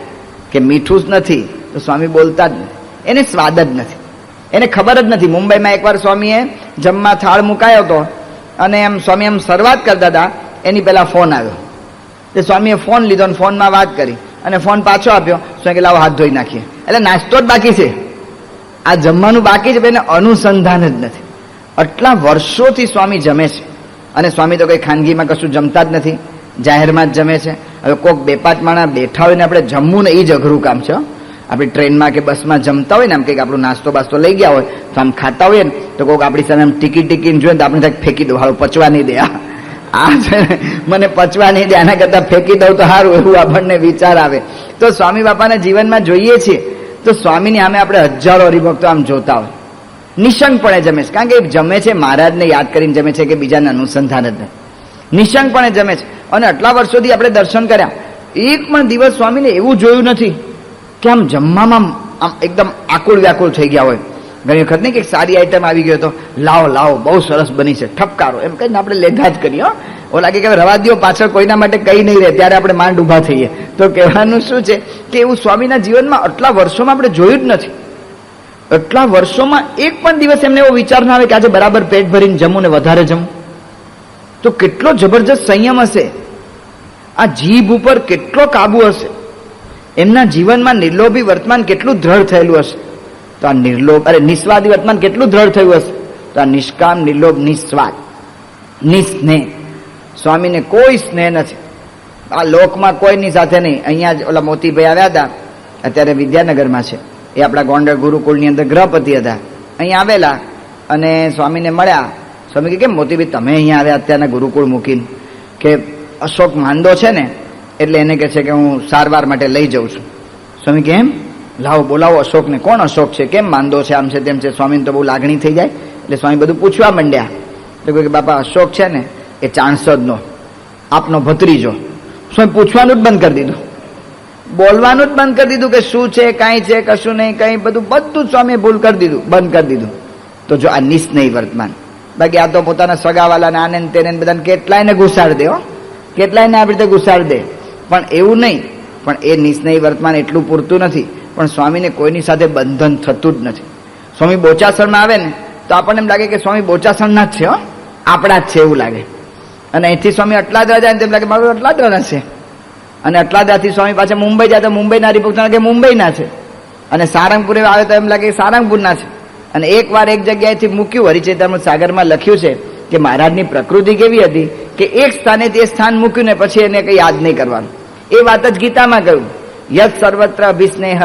કે મીઠું જ નથી તો સ્વામી બોલતા જ નથી, એને સ્વાદ જ નથી, એને ખબર જ નથી. મુંબઈમાં એકવાર સ્વામીએ જમવા થાળ મુકાયો હતો અને એમ સ્વામી એમ શરૂઆત કરતા હતા, એની પહેલા ફોન આવ્યો. તે સ્વામીએ ફોન લીધો અને ફોનમાં વાત કરી અને ફોન પાછો આપ્યો. સ્વામી કે લાવો હાથ ધોઈ નાખીએ. એટલે નાસ્તો જ બાકી છે, આ જમવાનું બાકી છે, એને અનુસંધાન જ નથી. આટલા વર્ષોથી સ્વામી જમે છે અને સ્વામી તો કંઈ ખાનગીમાં કશું જમતા જ નથી, જાહેરમાં જ જમે છે. હવે કોઈક 2-5 માણસ બેઠા હોય ને આપણે જમવું ને એ જ અઘરું કામ છે. આપણે ટ્રેનમાં કે બસમાં જમતા હોય ને આમ કંઈક આપણું નાસ્તો બાસ્તો લઈ ગયા હોય તો આમ ખાતા હોય ને તો કોઈક આપણી સામે આમ ટીકીને જોઈએ તો આપણે કંઈક ફેંકી દો, હારું પચવા નહીં દે, આ છે મને પચવા નહીં દે, આના કરતાં ફેંકી દઉં તો સારું, એવું આપણને વિચાર આવે. તો સ્વામી બાપાના જીવનમાં જોઈએ છીએ તો સ્વામીની સામે આપણે હજારો હરિભક્તો આમ જોતા હોય, નિશંકપણે જમે છે. કારણ કે જમે છે મહારાજને યાદ કરીને જમે છે કે બીજાને અનુસંધાન જ નથી, નિશંકપણે જમે છે. અને આટલા વર્ષોથી આપણે દર્શન કર્યા, એક પણ દિવસ સ્વામીને એવું જોયું નથી કે આમ જમવામાં આમ એકદમ આકુળ વ્યાકુળ થઈ ગયા હોય. ઘણી વખત નહીં કે સારી આઈટમ આવી ગયો તો લાવો લાવો બહુ સરસ બની છે, ઠપકારો એમ કહીને આપણે લેધા જ કરીએ. ઓ લાગે કે રવા દો, પાછળ કોઈના માટે કઈ નહીં રહે, ત્યારે આપણે માંડ ઉભા થઈએ. તો કહેવાનું શું છે કે એવું સ્વામીના જીવનમાં આટલા વર્ષોમાં આપણે જોયું જ નથી. આટલા વર્ષોમાં એક પણ દિવસ એમને એવો વિચાર ના આવે કે આજે બરાબર પેટ ભરીને જમું ને વધારે જમું. તો કેટલો જબરજસ્ત સંયમ હશે, આ જીભ ઉપર કેટલો કાબુ હશે, એમના જીવનમાં નિર્લોભી વર્તમાન કેટલું દ્રઢ થયેલું હશે. તો આ નિસ્વાદી વર્તમાન કેટલું દ્રઢ થયું હશે. તો આ નિષ્કામ, નિર્લોભ, નિસ્વાદ, નિસ્નેહ, સ્વામીને કોઈ સ્નેહ નથી આ લોકમાં કોઈની સાથે નહીં. અહીંયા જ ઓલા મોતીભાઈ આવ્યા હતા, અત્યારે વિદ્યાનગરમાં છે, એ આપણા ગોંડલ ગુરુકુળની અંદર ગ્રહપતિ હતા. અહીંયા આવેલા અને સ્વામીને મળ્યા. સ્વામી કે કેમ મોતીભાઈ તમે અહીંયા આવ્યા અત્યારના ગુરુકુળ મૂકીને? કે અશોક માંદો છે ને એટલે એને કહે છે કે હું સારવાર માટે લઈ જાઉં છું. સ્વામી કે એમ, લાવો બોલાવો અશોકને. કોણ અશોક છે, કેમ માંદો છે, આમ છે તેમ છે? સ્વામીને તો બહુ લાગણી થઈ જાય એટલે સ્વામી બધું પૂછવા માંડ્યા. તો કે બાપા અશોક છે ને એ ચાણસદનો આપનો ભત્રીજો. સ્વામી પૂછવાનું જ બંધ કરી દીધું, બોલવાનું જ બંધ કરી દીધું કે શું છે, કાંઈ છે, કશું નહીં, કંઈ બધું જ સ્વામીએ ભૂલ કરી દીધું, બંધ કરી દીધું. તો જો આ નિસ્નેહી વર્તમાન. બાકી આ તો પોતાના સગાવાલાને આને તેને બધાને કેટલાયને ઘુસાડ દે, કેટલાયને આવી રીતે ઘુસાડ દે. પણ એવું નહીં. પણ એ નિસ્નેહી વર્તમાન એટલું પૂરતું નથી. પણ સ્વામીને કોઈની સાથે બંધન થતું જ નથી. સ્વામી બોચાસણમાં આવે ને તો આપણને એમ લાગે કે સ્વામી બોચાસણના જ છે, આપણા જ છે એવું લાગે. અને અહીંથી સ્વામી અટલાદરા જાય ને તેમ લાગે મારું અટલાદરાના છે. અને અટલાદરાથી સ્વામી પાછા મુંબઈ જાય તો મુંબઈના હરિભક્તોને લાગે મુંબઈના છે. અને સારંગપુર આવે તો એમ લાગે સારંગપુરના છે. અને એકવાર એક જગ્યાએથી મૂક્યું, હરિચરિતામૃત સાગરમાં લખ્યું છે કે મહારાજની પ્રકૃતિ કેવી હતી કે એક સ્થાને તે સ્થાન મૂક્યું ને પછી એને કંઈ યાદ નહીં કરવાનું. એ વાત જ ગીતામાં કહ્યું, યત સર્વત્ર અભિસ્નેહ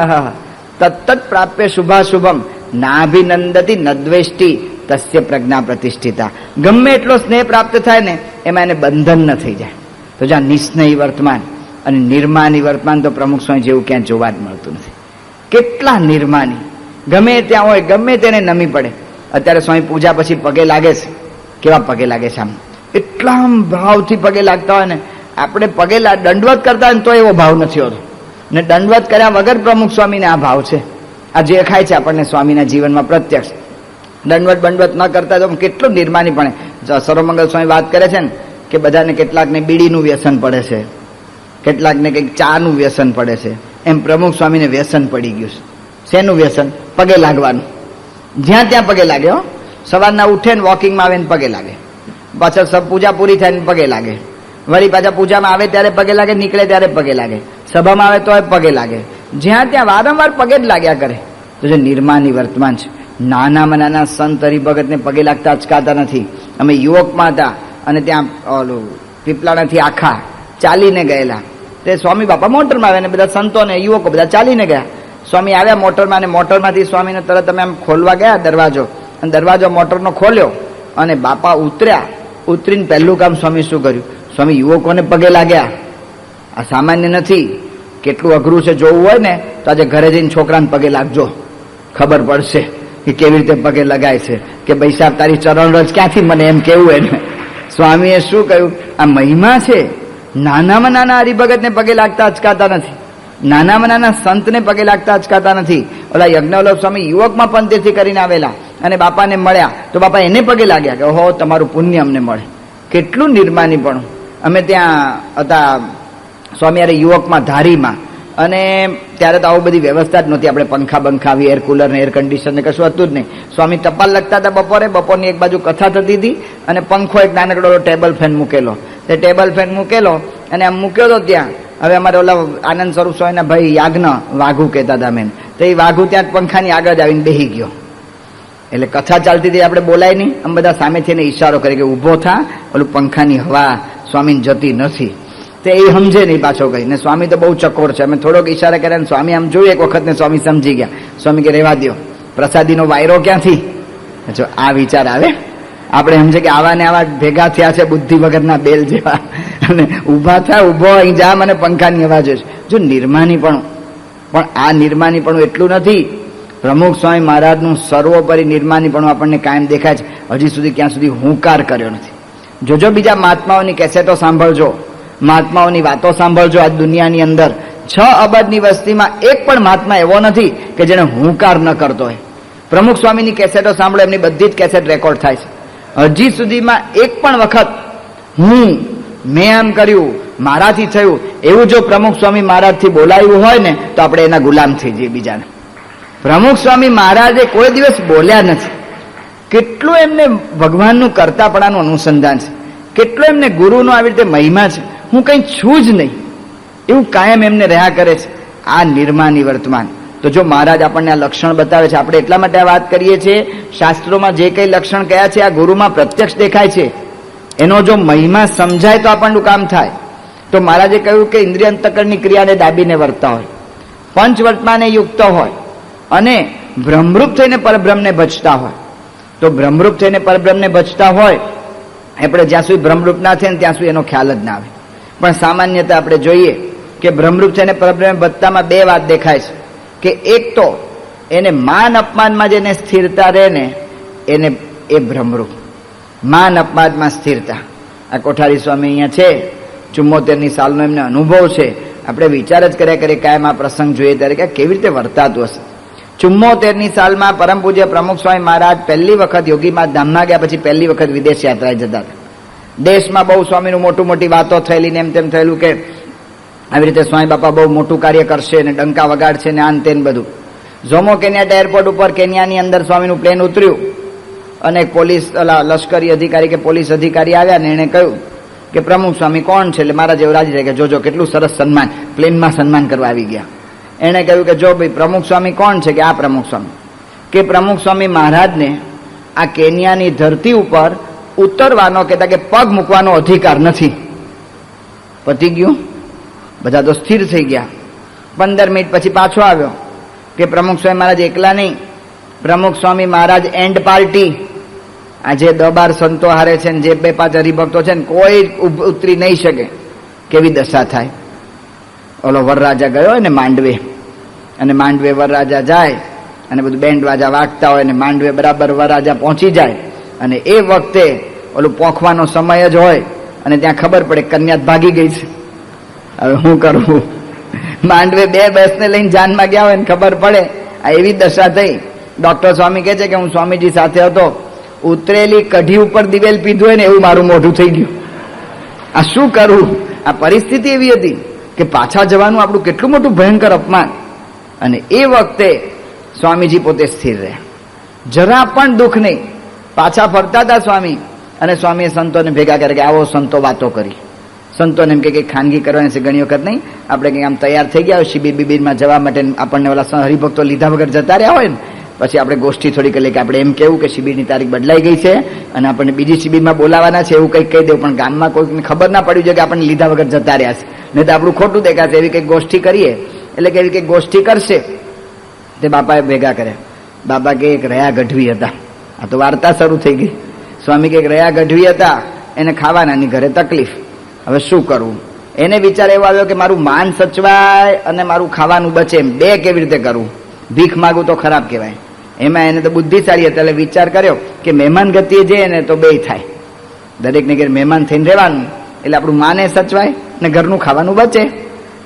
તત્તત પ્રાપ્ય શુભાશુભમ નાભિનંદતી નદ્વેષ્ટિ તસ્ય પ્રજ્ઞા પ્રતિષ્ઠિતા. ગમે એટલો સ્નેહ પ્રાપ્ત થાય ને એમાં એને બંધન ન થઈ જાય. તો જ્યાં નિસ્નેહી વર્તમાન અને નિર્માની વર્તમાન તો પ્રમુખ સ્વામી જેવું ક્યાં જોવા જ મળતું નથી. કેટલા નિર્માની, ગમે ત્યાં હોય ગમે તેને નમી પડે. અત્યારે સ્વામી પૂજા પછી પગે લાગે છે, કેવા પગે લાગે છે, આમ એટલા આમ ભાવથી પગે લાગતા હોય ને. આપણે પગે દંડવત કરતા હોય ને તો એવો ભાવ નથી હોતો, ને દંડવત કર્યા વગર પ્રમુખ સ્વામીને આ ભાવ છે. આ જે ખાય છે આપણને સ્વામીના જીવનમાં પ્રત્યક્ષ. દંડવત બંડવત ન કરતા તો કેટલું નિર્માની પણ. સર્વમંગલ સ્વામી વાત કરે છે ને કે બધાને કેટલાકને બીડીનું વ્યસન પડે છે, કેટલાકને કંઈક ચાનું વ્યસન પડે છે. એમ પ્રમુખ સ્વામીને વ્યસન પડી ગયું છે. શેનું વ્યસન? પગે લાગવાનું. જ્યાં ત્યાં પગે લાગે. સવારના ઉઠે ને વોકિંગમાં આવે ને પગે લાગે, પાછળ સબ પૂજા પૂરી થાય ને પગે લાગે, વળી પાછા પૂજામાં આવે ત્યારે પગે લાગે, નીકળે ત્યારે પગે લાગે, સભામાં આવે તો પગે લાગે. જ્યાં ત્યાં વારંવાર પગે જ લાગ્યા કરે. તો જે નિર્માની વર્તમાન છે. નાનામાં નાના સંત હરિભગતને પગે લાગતા અચકાતા નથી. અમે યુવકમાં હતા અને ત્યાં ઓલું પીપલાણાથી આખા ચાલીને ગયેલા. તે સ્વામી બાપા મોટરમાં આવે ને બધા સંતો ને યુવકો બધા ચાલીને ગયા. સ્વામી આવ્યા મોટરમાં અને મોટરમાંથી સ્વામીને તરત અમે આમ ખોલવા ગયા દરવાજો, અને દરવાજો મોટરનો ખોલ્યો અને બાપા ઉતર્યા. ઉતરીને પહેલું કામ સ્વામી શું કર્યું? સ્વામી યુવકોને પગે લાગ્યા. આ સામાન્ય નથી, કેટલું અઘરું છે. જોવું હોય ને તો આજે ઘરે જઈને છોકરાને પગે લાગજો, ખબર પડશે કે કેવી રીતે પગે લગાય છે. કે ભાઈ સાહેબ તારી ચરણ રજ ક્યાંથી મને એમ કેવું એને. સ્વામીએ શું કહ્યું? આ મહિમા છે. નાનામાં નાના હરિભગતને પગે લાગતા અચકાતા નથી, નાનામાં નાના સંતને પગે લાગતા અચકાતા નથી. ઓલા યજ્ઞવલ્લભ સ્વામી યુવકમાં પણ તેથી કરીને આવેલા અને બાપાને મળ્યા તો બાપા એને પગે લાગ્યા કે ઓહો તમારું પુણ્ય અમને મળે. કેટલું નિર્માની પણ. અમે ત્યાં હતા સ્વામી યારે યુવકમાં ધારીમાં, અને ત્યારે તો આવું બધી વ્યવસ્થા જ નહોતી. આપણે પંખા બંખા આવી, એર કુલર ને એર કન્ડિશન ને કશું હતું જ નહીં. સ્વામી ટપાલ લખતા હતા બપોરની એક બાજુ કથા થતી હતી અને પંખો એક નાનકડો ટેબલ ફેન મૂકેલો. તે ટેબલ ફેન મૂકેલો અને આમ મૂક્યો હતો ત્યાં. હવે અમારે ઓલા આનંદ સ્વરૂપ સ્વામીના ભાઈ યાજ્ઞ વાઘુ કહેતા હતા મેં, તો એ વાઘુ ત્યાં પંખાની આગળ જ આવીને બેસી ગયો. એટલે કથા ચાલતી હતી, આપણે બોલાય નહીં. આમ બધા સામેથી એને ઈશારો કરે કે ઊભો થા, ઓલું પંખાની હવા સ્વામીને જતી નથી. તે એ સમજે નહીં પાછો કઈ. ને સ્વામી તો બહુ ચકોર છે. અમે થોડોક ઈશારા કર્યા ને સ્વામી આમ જોયું એક વખત ને સ્વામી સમજી ગયા. સ્વામી કે રહેવા દો, પ્રસાદીનો વાયરો ક્યાંથી? જો આ વિચાર આવે. આપણે સમજે કે આવા ને આવા ભેગા થયા છે બુદ્ધિ વગરના બેલ જેવા, અને ઊભા થયા, ઊભો અહીં જા, મને પંખાની હવા જોઈશે. જો નિર્માની પણ આ નિર્માની પણ એટલું નથી. પ્રમુખ સ્વામી મહારાજનું સર્વોપરી નિર્માની પણ આપણને કાયમ દેખાય છે. હજી સુધી ક્યાં સુધી હુંકાર કર્યો નથી. જોજો બીજા મહાત્માઓની કેસેટો સાંભળજો, મહાત્માઓની વાતો સાંભળજો. આ દુનિયાની અંદર 6 અબજની વસ્તીમાં એક પણ મહાત્મા એવો નથી કે જેને હુંકાર ન કરતો હોય. પ્રમુખ સ્વામીની કેસેટો સાંભળો, એમની બધી જ કેસેટ રેકોર્ડ થાય છે. હજી સુધીમાં એક પણ વખત મેં આમ કર્યું, મારાથી થયું, એવું જો પ્રમુખ સ્વામી મહારાજથી બોલાયું હોય ને તો આપણે એના ગુલામ થઈ જઈએ બીજાને. પ્રમુખ સ્વામી મહારાજે કોઈ દિવસ બોલ્યા નથી. કેટલું એમને ભગવાનનું કરતાપણાનું અનુસંધાન છે, કેટલો એમને ગુરુનો આવી રીતે મહિમા છે. હું કંઈ છું જ નહીં એવું કાયમ એમને રહ્યા કરે છે. આ નિર્માની વર્તમાન. તો જો મહારાજ આપણને આ લક્ષણ બતાવે છે, આપણે એટલા માટે આ વાત કરીએ છીએ, શાસ્ત્રોમાં જે કંઈ લક્ષણ કયા છે આ ગુરુમાં પ્રત્યક્ષ દેખાય છે. એનો જો મહિમા સમજાય તો આપણનું કામ થાય. તો મહારાજે કહ્યું કે ઇન્દ્રિય અંતકરણની ક્રિયાને દાબીને વર્તતા હોય, પંચવર્તમાને યુક્ત હોય અને ભ્રમરૂપ થઈને પરબ્રહ્મને ભજતા હોય. તો ભ્રમરૂપ થઈને પરબ્રહ્મને ભજતા હોય, આપણે જ્યાં સુધી ભ્રમરૂપ ના થાય ને ત્યાં સુધી એનો ખ્યાલ જ ના આવે. પણ સામાન્યતા આપણે જોઈએ કે ભ્રમરૂપ થઈને પરબ્રહ્મને ભજતામાં બે વાત દેખાય છે કે એક તો એને માન અપમાનમાં જેને સ્થિરતા રહે ને એને એ ભ્રમરૂપ, માન અપમાનમાં સ્થિરતા. આ કોઠારી સ્વામી અહીંયા છે, 74ની સાલનો એમને અનુભવ છે. આપણે વિચાર જ કર્યા કરીએ કાયમ આ પ્રસંગ જોઈએ ત્યારે કે કેવી રીતે વર્તાતું હશે. 74ની સાલમાં પરમ પૂજ્ય પ્રમુખ સ્વામી મહારાજ પહેલી વખત યોગીમાં ધામમાં ગયા પછી પહેલી વખત વિદેશ યાત્રાએ જતા હતા. દેશમાં બહુ સ્વામીનું મોટી વાતો થયેલી ને એમ તેમ થયેલું કે આવી રીતે સ્વામી બાપા બહુ મોટું કાર્ય કરશે ને ડંકા વગાડશે ને આન તેન બધું. જોમો કેન્યાટા એરપોર્ટ ઉપર કેન્યાની અંદર સ્વામીનું પ્લેન ઉતર્યું અને એક પોલીસ લશ્કરી અધિકારી કે પોલીસ અધિકારી આવ્યા ને એણે કહ્યું કે પ્રમુખ સ્વામી કોણ છે? એટલે મારા જેવું રાજી રહે કે જોજો કેટલું સરસ સન્માન, પ્લેનમાં સન્માન કરવા આવી ગયા. એણે કહ્યું કે જો ભાઈ પ્રમુખ સ્વામી કોણ છે? કે આ પ્રમુખ સ્વામી. કે પ્રમુખ સ્વામી મહારાજને આ કેન્યાની ધરતી ઉપર ઉતરવાનો કહેતા કે પગ મૂકવાનો અધિકાર નથી. પતી ગયું, બધા તો સ્થિર થઈ ગયા. 15 મિનિટ પછી પાછો આવ્યો કે પ્રમુખ સ્વામી મહારાજ એકલા નહીં, પ્રમુખ સ્વામી મહારાજ એન્ડ પાર્ટી, આ જે 10-12 સંતો હારે છે ને જે 2-5 હરિભક્તો છે ને કોઈ ઉતરી નહીં શકે. કેવી દશા થાય. ઓલો વરરાજા ગયો ને માંડવે, અને માંડવે વરરાજા જાય અને બધું બેન્ડ વાજા વાગતા હોય ને માંડવે બરાબર વરરાજા પહોંચી જાય અને એ વખતે ઓલું પોંખવાનો સમય જ હોય અને ત્યાં ખબર પડે કન્યા ભાગી ગઈ છે. હવે શું કરવું? માંડવે 2 બસને લઈને જાનમાં ગયા હોય ને ખબર પડે. આ એવી દશા થઈ. ડોક્ટર સ્વામી કહે છે કે હું સ્વામીજી સાથે હતો, ઉતરેલી કઢી ઉપર દિવેલ પીધું હોય ને એવું મારું મોઢું થઈ ગયું. આ શું કરવું? આ પરિસ્થિતિ એવી હતી કે પાછા જવાનું આપણું કેટલું મોટું ભયંકર અપમાન. અને એ વખતે સ્વામીજી પોતે સ્થિર રહ્યા, જરા પણ દુઃખ નહીં. પાછા ફરતા હતા સ્વામી અને સ્વામીએ સંતોને ભેગા કર્યા કે આવો સંતો વાતો કરી. સંતોને એમ કે ખાનગી કરવાની છે ઘણી વખત નહીં, આપણે કંઈક આમ તૈયાર થઈ ગયા હોય શિબિર બિબિરમાં જવા માટે, આપણને ઓલા હરિભક્તો લીધા વગર જતા રહ્યા હોય ને પછી આપણે ગોષ્ઠી થોડી કરી કે આપણે એમ કેવું કે શિબિરની તારીખ બદલાઈ ગઈ છે અને આપણને બીજી શિબિરમાં બોલાવાના છે એવું કંઈક કહી દેવું, પણ ગામમાં કોઈને ખબર ના પડી જોઈએ કે આપણને લીધા વગર જતા રહ્યા છે, નહીં તો આપણું ખોટું દેખાશે. એવી કંઈક ગોષ્ઠી કરીએ એટલે કે એવી કંઈક ગોષ્ઠી કરશે તે બાપાએ ભેગા કર્યા. બાપા કે એક રહ્યા ગઢવી હતા. આ તો વાર્તા શરૂ થઈ ગઈ. સ્વામી કે એક રહ્યા ગઢવી હતા, એને ખાવાનાની ઘરે તકલીફ. હવે શું કરવું? એને વિચાર એવો આવ્યો કે મારું માન સચવાય અને મારું ખાવાનું બચે, એમ બે કેવી રીતે કરવું? ભીખ માગું તો ખરાબ કહેવાય. એમાં એને તો બુદ્ધિશાળી હતા એટલે વિચાર કર્યો કે મહેમાન ગતિએ જઈએ ને તો બે થાય. દરેકને ઘેર મહેમાન થઈને રહેવાનું એટલે આપણું માને સચવાય ને ઘરનું ખાવાનું બચે.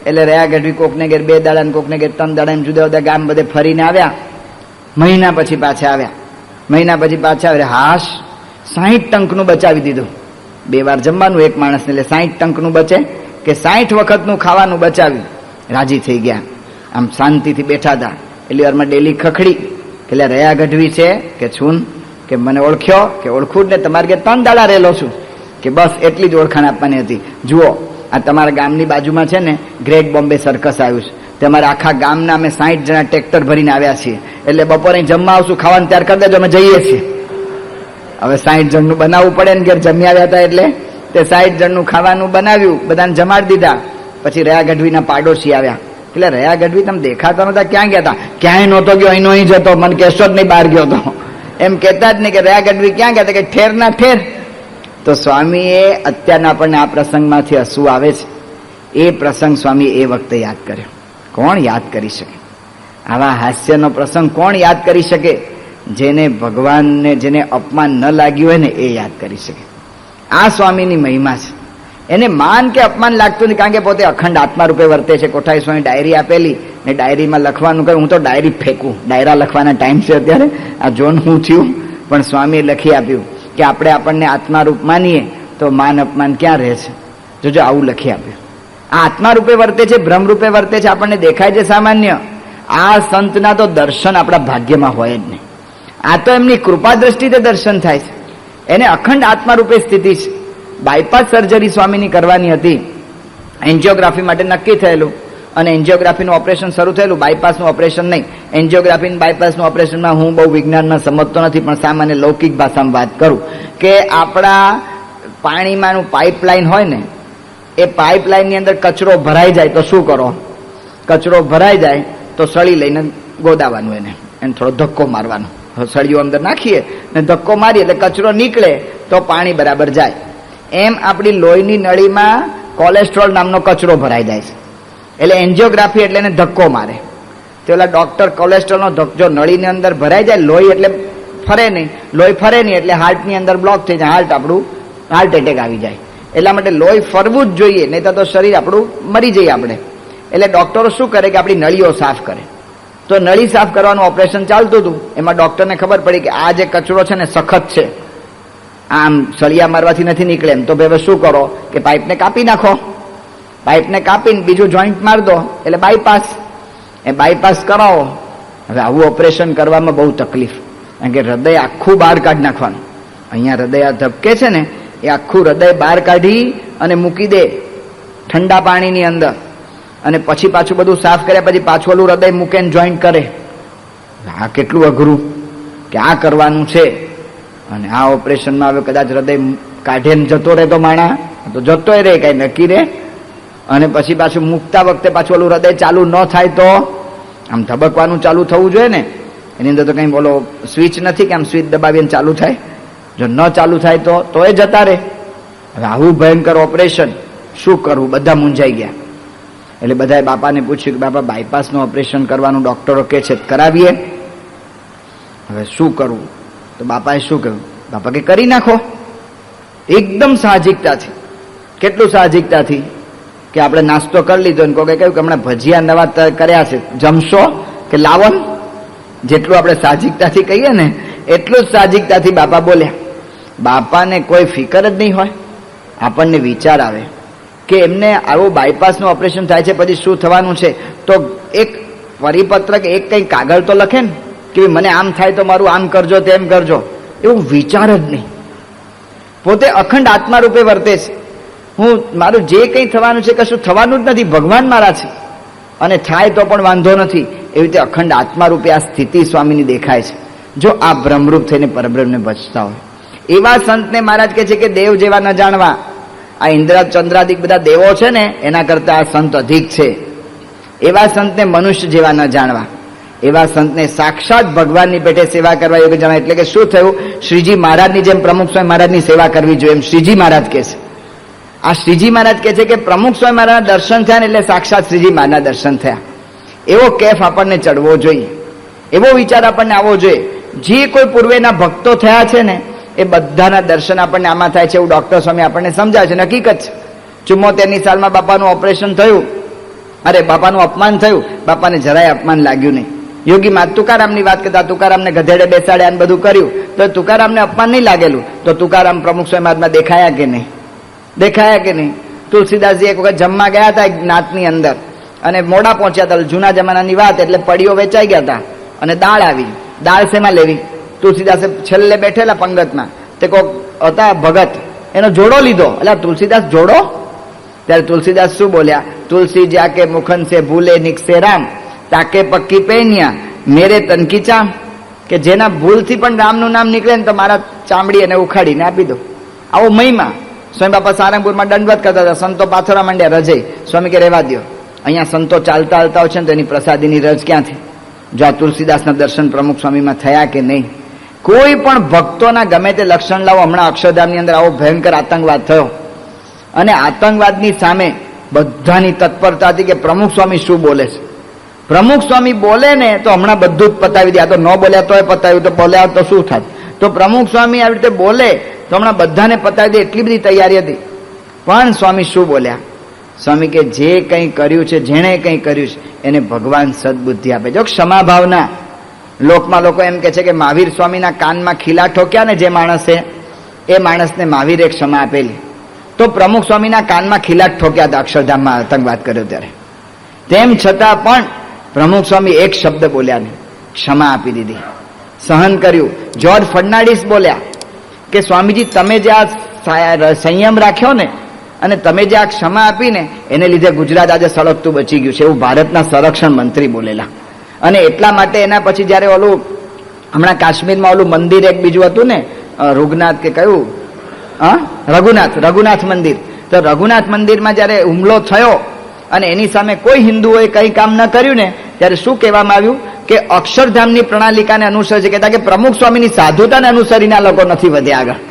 એટલે રહ્યા ગઢવી કોકને ઘેર 2 દાડા ને કોકને ઘેર 3 દાડા, એમ જુદા જુદા ગામ બધે ફરીને આવ્યા. મહિના પછી પાછા આવ્યા. હાશ 60 ટંકનું બચાવી દીધું. 2 વાર જમવાનું એક માણસને, એટલે 60 ટંકનું બચે કે 60 વખતનું ખાવાનું બચાવ્યું. રાજી થઈ ગયા, આમ શાંતિથી બેઠા હતા. એટલે વારમાં ડેલી ખખડી કે રહ્યા ગઢવી છે કે છું કે મને ઓળખ્યો કે ઓળખું જ ને, તમારે કે 3 દાડા રહેલો છું કે બસ એટલી જ ઓળખાણ આપવાની હતી. જુઓ આ તમારા ગામની બાજુમાં છે ને ગ્રેટ બોમ્બે સર્કસ આવ્યું છે, તમારા આખા ગામના અમે 60 જણા ટ્રેક્ટર ભરીને આવ્યા છીએ, એટલે બપોરે જમવા આવશું, ખાવાનું તૈયાર કરી દેજો, અમે જઈએ છીએ. હવે 60 જણનું બનાવવું પડે ને, ઘેર જમી આવ્યા હતા એટલે તે 60 જણનું ખાવાનું બનાવ્યું, બધાને જમાડી દીધા. પછી રહ્યા ગઢવીના પાડોશી આવ્યા. એટલે રહ્યા ગઢવી તમે દેખાતા નતા, ક્યાં ગયા હતા? ક્યાંય નહોતો ગયો, અહીંનો અહીં જતો, મને કહેશો જ નહીં બહાર ગયો તો, એમ કહેતા જ નહીં કે રહ્યા ગઢવી ક્યાં ગયા હતા? કે ઠેર ના ઠેર. તો સ્વામીએ અત્યારના આપણને આ પ્રસંગમાંથી હસવું આવે છે, એ પ્રસંગ સ્વામી એ વખતે યાદ કર્યો. કોણ યાદ કરી શકે આવા હાસ્યનો પ્રસંગ? કોણ યાદ કરી શકે? જેને ભગવાનને જેને અપમાન ન લાગ્યું હોય ને એ યાદ કરી શકે. આ સ્વામીની મહિમા છે. એને માન કે અપમાન લાગતું નહીં, કારણ કે પોતે અખંડ આત્મા રૂપે વર્તે છે. કોઠારી સ્વામી ડાયરી આપેલી ને ડાયરીમાં લખવાનું કહ્યું. હું તો ડાયરી ફેંકું, ડાયરા લખવાના ટાઈમ છે અત્યારે. આ જોન હું થયું, પણ સ્વામીએ લખી આપ્યું કે આપણે આપણને આત્મારૂપ માનીએ તો માન અપમાન ક્યાં રહે છે. જોજો આવું લખી આપ્યું. આ આત્મા રૂપે વર્તે છે, બ્રહ્મ રૂપે વર્તે છે, આપણને દેખાય છે સામાન્ય. આ સંતના તો દર્શન આપણા ભાગ્યમાં હોય જ નહીં. આ તો એમની કૃપા દ્રષ્ટિથી દર્શન થાય છે. એને અખંડ આત્મા રૂપે સ્થિતિ છે. બાયપાસ સર્જરી સ્વામીની કરવાની હતી, એન્જિયોગ્રાફી માટે નક્કી થયેલું, અને એન્જિયોગ્રાફીનું ઓપરેશન શરૂ થયેલું, બાયપાસનું ઓપરેશન નહીં. એન્જિયોગ્રાફી બાયપાસનું ઓપરેશનમાં હું બહુ વિજ્ઞાનમાં સમજતો નથી, પણ સામાન્ય લૌકિક ભાષામાં વાત કરું કે આપણા પાણીમાંનું પાઇપલાઇન હોય ને, એ પાઇપલાઇનની અંદર કચરો ભરાઈ જાય તો શું કરો? કચરો ભરાઈ જાય તો સળી લઈને ગોદાવાનું, એને થોડો ધક્કો મારવાનો. સળીઓ અંદર નાખીએ ને ધક્કો મારીએ એટલે કચરો નીકળે તો પાણી બરાબર જાય. એમ આપણી લોહીની નળીમાં કોલેસ્ટ્રોલ નામનો કચરો ભરાઈ જાય છે. એટલે એન્જિયોગ્રાફી એટલે એને ધક્કો મારે. તો પેલા ડોક્ટર કોલેસ્ટ્રોલનો જો નળીની અંદર ભરાઈ જાય, લોહી એટલે ફરે નહીં, લોહી ફરે નહીં એટલે હાર્ટની અંદર બ્લોક થઈ જાય, હાર્ટ એટેક આવી જાય. એટલા માટે લોહી ફરવું જ જોઈએ, નહીં તો શરીર આપણું મરી જઈએ આપણે. એટલે ડોક્ટરો શું કરે કે આપણી નળીઓ સાફ કરે. તો નળી સાફ કરવાનું ઓપરેશન ચાલતું હતું. એમાં ડોક્ટરને ખબર પડી કે આ જે કચરો છે ને સખત છે, આમ સળિયા મારવાથી નથી નીકળે. એમ તો હવે શું કરો કે પાઇપને કાપી નાખો, પાઇપને કાપીને બીજું જોઈન્ટ માર દો, એટલે બાયપાસ. એ બાયપાસ કરાવો. હવે આવું ઓપરેશન કરવામાં બહુ તકલીફ, કારણ કે હૃદય આખું બહાર કાઢી નાખવાનું. અહીંયા હૃદય આ ધબકે છે ને, એ આખું હૃદય બહાર કાઢી અને મૂકી દે ઠંડા પાણીની અંદર, અને પછી પાછું બધું સાફ કર્યા પછી પાછું ઓલું હૃદય મૂકે ને જોઈન્ટ કરે. આ કેટલું અઘરું કે આ કરવાનું છે. અને આ ઓપરેશનમાં હવે કદાચ હૃદય કાઢે ને જતો રહે તો માણા તો જતોય રહે, કઈ નક્કી રહે. અને પછી પાછું મૂકતા વખતે પાછું ઓલું હૃદય ચાલુ ન થાય તો આમ ધબકવાનું ચાલુ થવું જોઈએ ને. એની અંદર તો કઈ બોલો સ્વિચ નથી કે આમ સ્વિચ દબાવીને ચાલુ થાય. જો ન ચાલુ થાય તો એ જતા રહે. હવે આવું ભયંકર ઓપરેશન શું કરવું, બધા મૂંઝાઈ ગયા. એટલે બધાએ બાપાને પૂછ્યું કે બાપા બાયપાસનું ઓપરેશન કરવાનું ડોક્ટરો કહે છે, કરાવીએ, હવે શું કરવું? તો બાપાએ શું કહ્યું? બાપા કે કરી નાખો. એકદમ સાહજિકતાથી. કેટલું સાહજિકતાથી કે આપણે નાસ્તો કરી લીધો ને કોઈ કહ્યું કે હમણાં ભજીયા નવા કર્યા છે, જમશો કે લાવો. જેટલું આપણે સાહજિકતાથી કહીએ ને એટલું જ સાહજિકતાથી બાપા બોલ્યા. બાપાને કોઈ ફિકર જ નહીં હોય. આપણને વિચાર આવે કે એમને આવું બાયપાસનું ઓપરેશન થાય છે, પછી શું થવાનું છે. તો એક પરિપત્ર કે એક કંઈ કાગળ તો લખે ને કે મને આમ થાય તો મારું આમ કરજો તેમ કરજો. એવું વિચાર જ નહીં. પોતે અખંડ આત્મા રૂપે વર્તે છે. હું મારું જે કંઈ થવાનું છે કશું થવાનું જ નથી, ભગવાન મારા છે, અને થાય તો પણ વાંધો નથી. એવી રીતે અખંડ આત્મા રૂપે આ સ્થિતિ સ્વામીની દેખાય છે. જો આ બ્રહ્મરૂપ થઈને પરબ્રહ્મને ભજતા હોય એવા સંતને મહારાજ કહે છે કે દેવ જેવા ન જાણવા. આ ઇન્દ્ર ચંદ્રાદિક બધા દેવો છે ને એના કરતા આ સંત અધિક છે. એવા સંતને મનુષ્ય જેવા ન જાણવા. એવા સંતને સાક્ષાત ભગવાનની પેટે સેવા કરવા યોગ્ય જણાય. એટલે કે શું થયું? શ્રીજી મહારાજની જેમ પ્રમુખ સ્વામી મહારાજની સેવા કરવી જોઈએ એમ શ્રીજી મહારાજ કહે છે. આ શ્રીજી મહારાજ કહે છે કે પ્રમુખ સ્વામી મહારાજના દર્શન થયા ને એટલે સાક્ષાત શ્રીજી મહારાજના દર્શન થયા. એવો કેફ આપણને ચડવો જોઈએ, એવો વિચાર આપણને આવવો જોઈએ. જે કોઈ પૂર્વેના ભક્તો થયા છે ને એ બધાના દર્શન આપણને આમાં થાય છે એવું ડોક્ટર સ્વામી આપણને સમજાવે છે. હકીકત છે. 74ની સાલમાં બાપાનું ઓપરેશન થયું, અરે બાપાનું અપમાન થયું, બાપાને જરાય અપમાન લાગ્યું નહીં. યોગી મા તુકારામની વાત કરતા તુકારામને ગધેડે બેસાડ્યા અને બધું કર્યું તો તુકારામને અપમાન નહીં લાગેલું. તો તુકારામ પ્રમુખ સ્વામી મહારાજમાં દેખાયા કે નહીં? દેખાયા કે નહીં? તુલસીદાસજી એક વખત જમવા ગયા હતા એક જ્ઞાતની અંદર અને મોડા પહોંચ્યા હતા. જૂના જમાનાની વાત એટલે પડીઓ વેચાઈ ગયા હતા અને દાળ આવી. દાળ શેમાં લેવી? તુલસીદાસે છેલ્લે બેઠેલા પંગતમાં તે કોક હતા ભગત, એનો જોડો લીધો. એટલે તુલસીદાસ જોડો? ત્યારે તુલસીદાસ શું બોલ્યા? તુલસી જાકે મુખન સે ભૂલે નિકસે રામ, તાકે પક્કી પહેન્યા મેરે તન કી ચામ. કે જેના ભૂલથી પણ રામનું નામ નીકળે ને તો મારા ચામડી એને ઉખાડીને આપી દો. આવો મહિમા. સ્વામી બાપા સારંગપુરમાં દંડવત કરતા હતા, સંતો પાથરવા માંડ્યા રજે. સ્વામી કે રહેવા દો, અહીંયા સંતો ચાલતા ચાલતા હોય છે ને તો એની પ્રસાદીની રજ ક્યાંથી? જો આ તુલસીદાસના દર્શન પ્રમુખ સ્વામીમાં થયા કે નહીં? કોઈ પણ ભક્તોના ગમે તે લક્ષણ લાવો. હમણાં અક્ષરધામની અંદર આવો ભયંકર આતંકવાદ થયો અને આતંકવાદની સામે બધાની તત્પરતા હતી કે પ્રમુખ સ્વામી શું બોલે છે. પ્રમુખ સ્વામી બોલે ને તો હમણાં બધું જ પતાવી દે. આ તો ન બોલ્યા તોય પતાવ્યું, તો બોલ્યા તો શું થાય? તો પ્રમુખ સ્વામી આવી રીતે બોલે તો હમણાં બધાને પતાવી દે, એટલી બધી તૈયારી હતી. પણ સ્વામી શું બોલ્યા? સ્વામી કે જે કંઈ કર્યું છે, જેણે કંઈ કર્યું છે એને ભગવાન સદબુદ્ધિ આપે. જો ક્ષમા ભાવના, લોકમાં લોકો એમ કે છે કે મહાવીર સ્વામીના કાનમાં ખીલા ઠોક્યા ને જે માણસે, એ માણસને મહાવીરે ક્ષમા આપેલી. તો પ્રમુખ સ્વામીના કાનમાં ખીલા ઠોક્યા હતા અક્ષરધામમાં આતંકવાદ કર્યો ત્યારે. તેમ છતાં પણ પ્રમુખ સ્વામી એક શબ્દ બોલ્યા નહીં, ક્ષમા આપી દીધી, સહન કર્યું. જ્યોર્જ ફર્નાન્ડિસ બોલ્યા કે સ્વામીજી તમે જે આ સંયમ રાખ્યો ને અને તમે જે આ ક્ષમા આપીને એને લીધે ગુજરાત આજે સળગતું બચી ગયું છે, એવું ભારતના સંરક્ષણ મંત્રી બોલેલા. અને એટલા માટે એના પછી જયારે ઓલું હમણાં કાશ્મીરમાં ઓલું મંદિર એક બીજું હતું ને, રઘુનાથ કે કયું, રઘુનાથ મંદિર, તો રઘુનાથ મંદિરમાં જયારે હુમલો થયો અને એની સામે કોઈ હિન્દુઓએ કંઈ કામ ન કર્યું ને, ત્યારે શું કહેવામાં આવ્યું કે અક્ષરધામની પ્રણાલિકાને અનુસરે છે, કહેતા કે પ્રમુખ સ્વામીની સાધુતાને અનુસરીને આ લોકો નથી વધ્યા આગળ.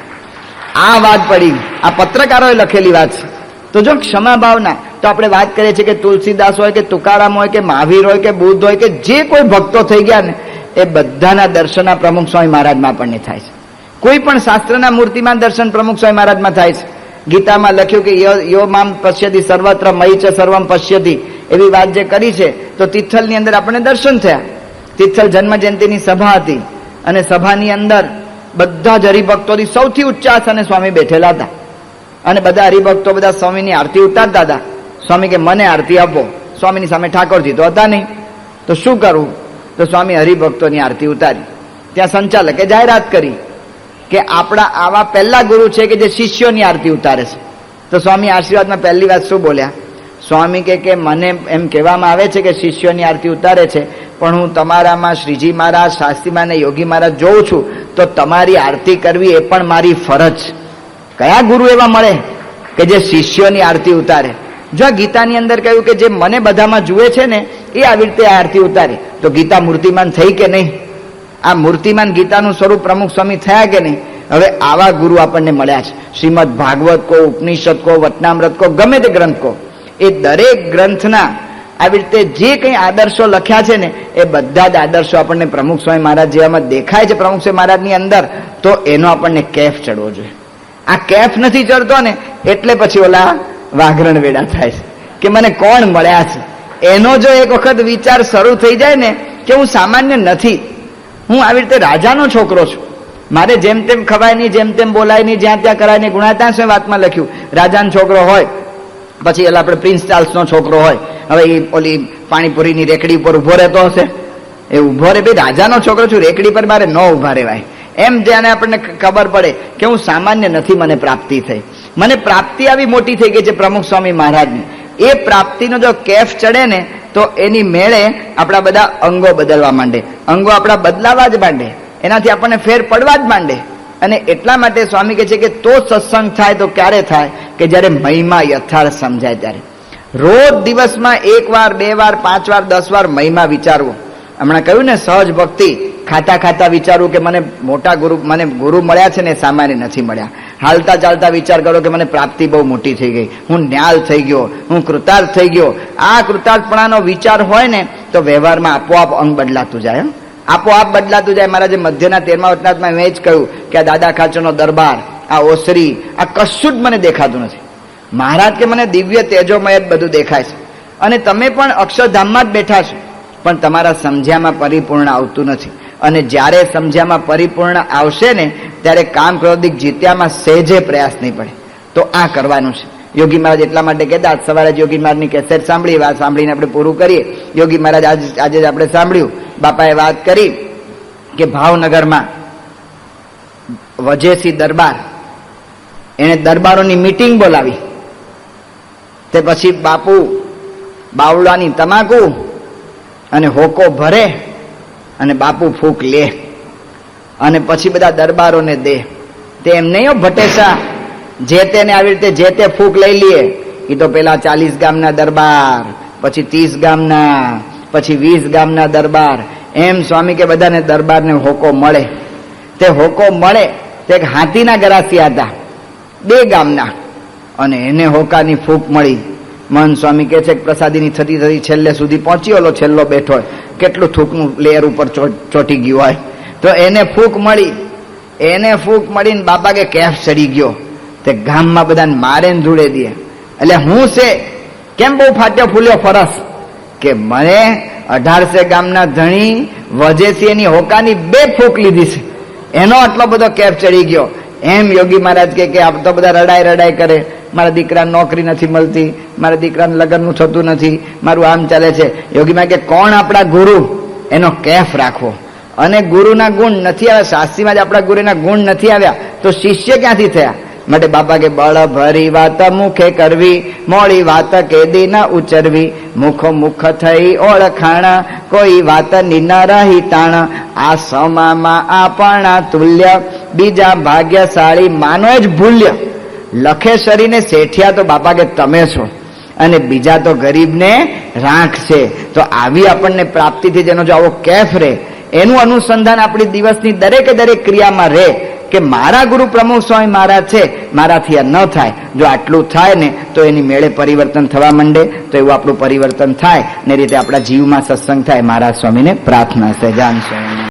આ વાત પડી, આ પત્રકારોએ લખેલી વાત છે. તો જો ક્ષમા ભાવના, તો આપણે વાત કરીએ છીએ કે તુલસીદાસ હોય કે તુકારામ હોય કે મહાવીર હોય કે બુદ્ધ હોય કે જે કોઈ ભક્તો થઈ ગયા ને, એ બધાના દર્શન આ પ્રમુખ સ્વામી મહારાજમાં આપણને થાય છે. કોઈ પણ શાસ્ત્રના મૂર્તિમાં દર્શન પ્રમુખ સ્વામી મહારાજમાં થાય છે. ગીતામાં લખ્યું કે યો મામ પશ્યતિ સર્વત્ર મયી ચ સર્વમ પશ્યતિ, એવી વાત જે કરી છે. તો તિથલની અંદર આપણને દર્શન થયા. તિથલ જન્મ જયંતિની સભા હતી અને સભાની અંદર બધા જ હરિભક્તોથી સૌથી ઉચ્ચ આસને સ્વામી બેઠેલા હતા અને બધા હરિભક્તો બધા સ્વામીની આરતી ઉતારતા હતા. સ્વામી કે મને આરતી આપો. સ્વામીની સામે ઠાકોરજી તો હતા નહીં, તો શું કરવું? તો સ્વામી હરિભક્તોની આરતી ઉતારી. ત્યાં સંચાલકે જાહેરાત કરી કે આપણા આવા પહેલા ગુરુ છે કે જે શિષ્યોની આરતી ઉતારે છે. તો સ્વામી આશીર્વાદમાં પહેલી વાત શું બોલ્યા? સ્વામી કે મને એમ કહેવામાં આવે છે કે શિષ્યોની આરતી ઉતારે છે, પણ હું તમારામાં શ્રીજી મહારાજ, શાસ્ત્રીમાં અને યોગી મહારાજ જોઉં છું, તો તમારી આરતી કરવી એ પણ મારી ફરજ. કયા ગુરુ એવા મળે કે જે શિષ્યોની આરતી ઉતારે? જો ગીતાની અંદર કહ્યું કે જે મને બધામાં જુએ છે ને એ આવી રીતે આરતી ઉતારે, તો ગીતા મૂર્તિમાન થઈ કે નહીં? આ મૂર્તિમાન ગીતાનું સ્વરૂપ પ્રમુખ સ્વામી થયા કે નહીં? હવે આવા ગુરુ આપણને મળ્યા છે. શ્રીમદ ભાગવત કો, ઉપનિષદ કો, વચનામૃત કો, ગમે તે ગ્રંથ કો, એ દરેક ગ્રંથના આવી રીતે જે કંઈ આદર્શો લખ્યા છે ને, એ બધા જ આદર્શો આપણને પ્રમુખ સ્વામી મહારાજ જેવામાં દેખાય છે પ્રમુખ સ્વામી મહારાજની અંદર, તો એનો આપણને કેફ ચડવો જોઈએ. આ કેફ નથી ચડતો ને એટલે પછી ઓલા વાઘરણ વેડા થાય છે કે મને કોણ મળ્યા છે. એનો જો એક વખત વિચાર શરૂ થઈ જાય ને કે હું સામાન્ય નથી, હું આવી રીતે રાજાનો છોકરો છું, મારે જેમ તેમ ખવાય નહીં, જેમ તેમ બોલાય નહીં, જ્યાં ત્યાં કરાય નહીં. ગુણાતાંશ વાતમાં લખ્યું રાજાનો છોકરો હોય, પછી એટલે આપણે પ્રિન્સ ચાર્લ્સનો છોકરો હોય, હવે એ ઓલી પાણીપુરીની રેકડી ઉપર ઉભો રહેતો હશે, એ ઉભો રે ભાઈ રાજાનો છોકરો છું, રેકડી પર મારે ન ઉભા રહેવાય. એમ જ્યાં આપણને ખબર પડે કે હું સામાન્ય નથી, મને પ્રાપ્તિ થઈ, મને પ્રાપ્તિ આવી મોટી થઈ ગઈ છે પ્રમુખ સ્વામી મહારાજની. એ પ્રાપ્તિનો જો કેફ ચડે ને તો એની મેળે આપણા બધા અંગો બદલવા માંડે, અંગો આપણા બદલાવા જ માંડે, એનાથી આપણને ફેર પડવા જ માંડે. અને એટલા માટે સ્વામી કહે છે કે તો સત્સંગ થાય તો ક્યારે થાય? કે જ્યારે મહિમા યથાર્થ સમજાય ત્યારે. રોજ દિવસમાં 1 વાર, 2 વાર, 5 વાર, 10 વાર મહિમા વિચારવો. હમણાં કહ્યું ને સહજ ભક્તિ, ખાતા ખાતા વિચારવું કે મને મોટા ગુરુ, મને ગુરુ મળ્યા છે ને સામાન્ય નથી મળ્યા. હાલતા ચાલતા વિચાર કરો કે મને પ્રાપ્તિ બહુ મોટી થઈ ગઈ, હું ન્યાલ થઈ ગયો, હું કૃતાર્થ થઈ ગયો. આ કૃતાર્થપણાનો વિચાર હોય ને તો વ્યવહારમાં આપોઆપ અંગ બદલાતું જાય, આપોઆપ બદલાતું જાય. મારા જે મધ્યના 13મા વચનાથમાં મેં જ કહ્યું કે આ દાદા ખાચરનો દરબાર, આ ઓસરી, આ કશું જ મને દેખાતું નથી. મહારાજ કે મને દિવ્ય તેજોમય જ બધું દેખાય છે અને તમે પણ અક્ષરધામમાં જ બેઠા છો, પણ તમારા સમજ્યામાં પરિપૂર્ણ આવતું નથી. અને જ્યારે સમજ્યામાં પરિપૂર્ણ આવશે ને ત્યારે કામ ક્રોધિક જીત્યામાં સહેજે પ્રયાસ નહીં પડે. તો આ કરવાનું છે. યોગી મહારાજ એટલા માટે કહેતા, સવારે જ યોગી મહારાજની કેસેટ સાંભળી, વાત સાંભળીને આપણે પૂરું કરીએ. યોગી મહારાજ આજે જ આપણે સાંભળ્યું, બાપાએ વાત કરી કે ભાવનગરમાં વજેસી દરબાર, એને દરબારોની મીટિંગ બોલાવી, તે પછી બાપુ બાવળાની તમાકુ અને હોકો ભરે અને બાપુ ફૂંક લે અને પછી બધા દરબારોને દે. તે એમ નહીં ભટેસા જે તેને આવી રીતે જે તે ફૂંક લઈ લઈએ, એ તો પેલા 40 ગામના દરબાર, પછી 30 ગામના, પછી 20 ગામના દરબાર, એમ સ્વામી કે બધાને દરબારને હોકો મળે. તે હોકો મળે તે એક હાથીના ગરાસિયા હતા 2 ગામના, અને એને હોકાની ફૂંક મળી. મહન સ્વામી કહે છે કે પ્રસાદીની થતી થતી છેલ્લે સુધી પહોંચી, ઓલો છેલ્લો બેઠો હોય, કેટલું થૂકનું લેયર ઉપર ચોટી ગયું હોય, તો એને ફૂંક મળી. એને ફૂંક મળીને બાપા કે કેફ ચડી ગયો, તે ગામમાં બધાને મારે ને ધૂળે દે. એટલે હું છે કેમ બહુ ફાટ્યો ફૂલ્યો ફરસ? કે મને 1800 ગામના ધણી વજેસી એની હોકાની 2 ફૂંક લીધી છે, એનો આટલો બધો કેફ ચડી ગયો. એમ યોગી મહારાજ કે આપ તો બધા રડાઈ કરે, મારા દીકરાને નોકરી નથી મળતી, મારા દીકરાને લગ્નનું થતું નથી, મારું આમ ચાલે છે. યોગી મહારાજ કે કોણ આપણા ગુરુ? એનો કેફ રાખવો. અને ગુરુના ગુણ નથી આવ્યા, શાસ્ત્રીમાં જ આપણા ગુરુના ગુણ નથી આવ્યા તો શિષ્ય ક્યાંથી થયા? માટે બાપા કે બળ ભરી વાત મુખે કરવી, મોડી વાત કેદી ન ઉચરવી, મુખો મુખ થઈ ઓળખાણ, કોઈ વાત ની ન રહી તાણ, આ સમામાં આપણા તુલ્ય, બીજા ભાગ્યશાળી માનો જ ભૂલ્ય. લખેશ્વરીને શેઠિયા તો બાપા કે તમે છો, અને બીજા તો ગરીબને રાખ છે. તો આવી આપણને પ્રાપ્તિથી જેનો જો આવો કેફ રહે, એનું અનુસંધાન આપણી દિવસની દરેકે દરેક ક્રિયામાં રહે કે મારા ગુરુ પ્રમુખ સ્વામી મહારાજ છે, મારાથી આ ન થાય. જો આટલું થાય ને તો એની મેળે પરિવર્તન થવા માંડે, તો એવું આપણું પરિવર્તન થાય ને રીતે આપણા જીવમાં સત્સંગ થાય. મહારાજ સ્વામીને પ્રાર્થના સહેજાન સ્વામી.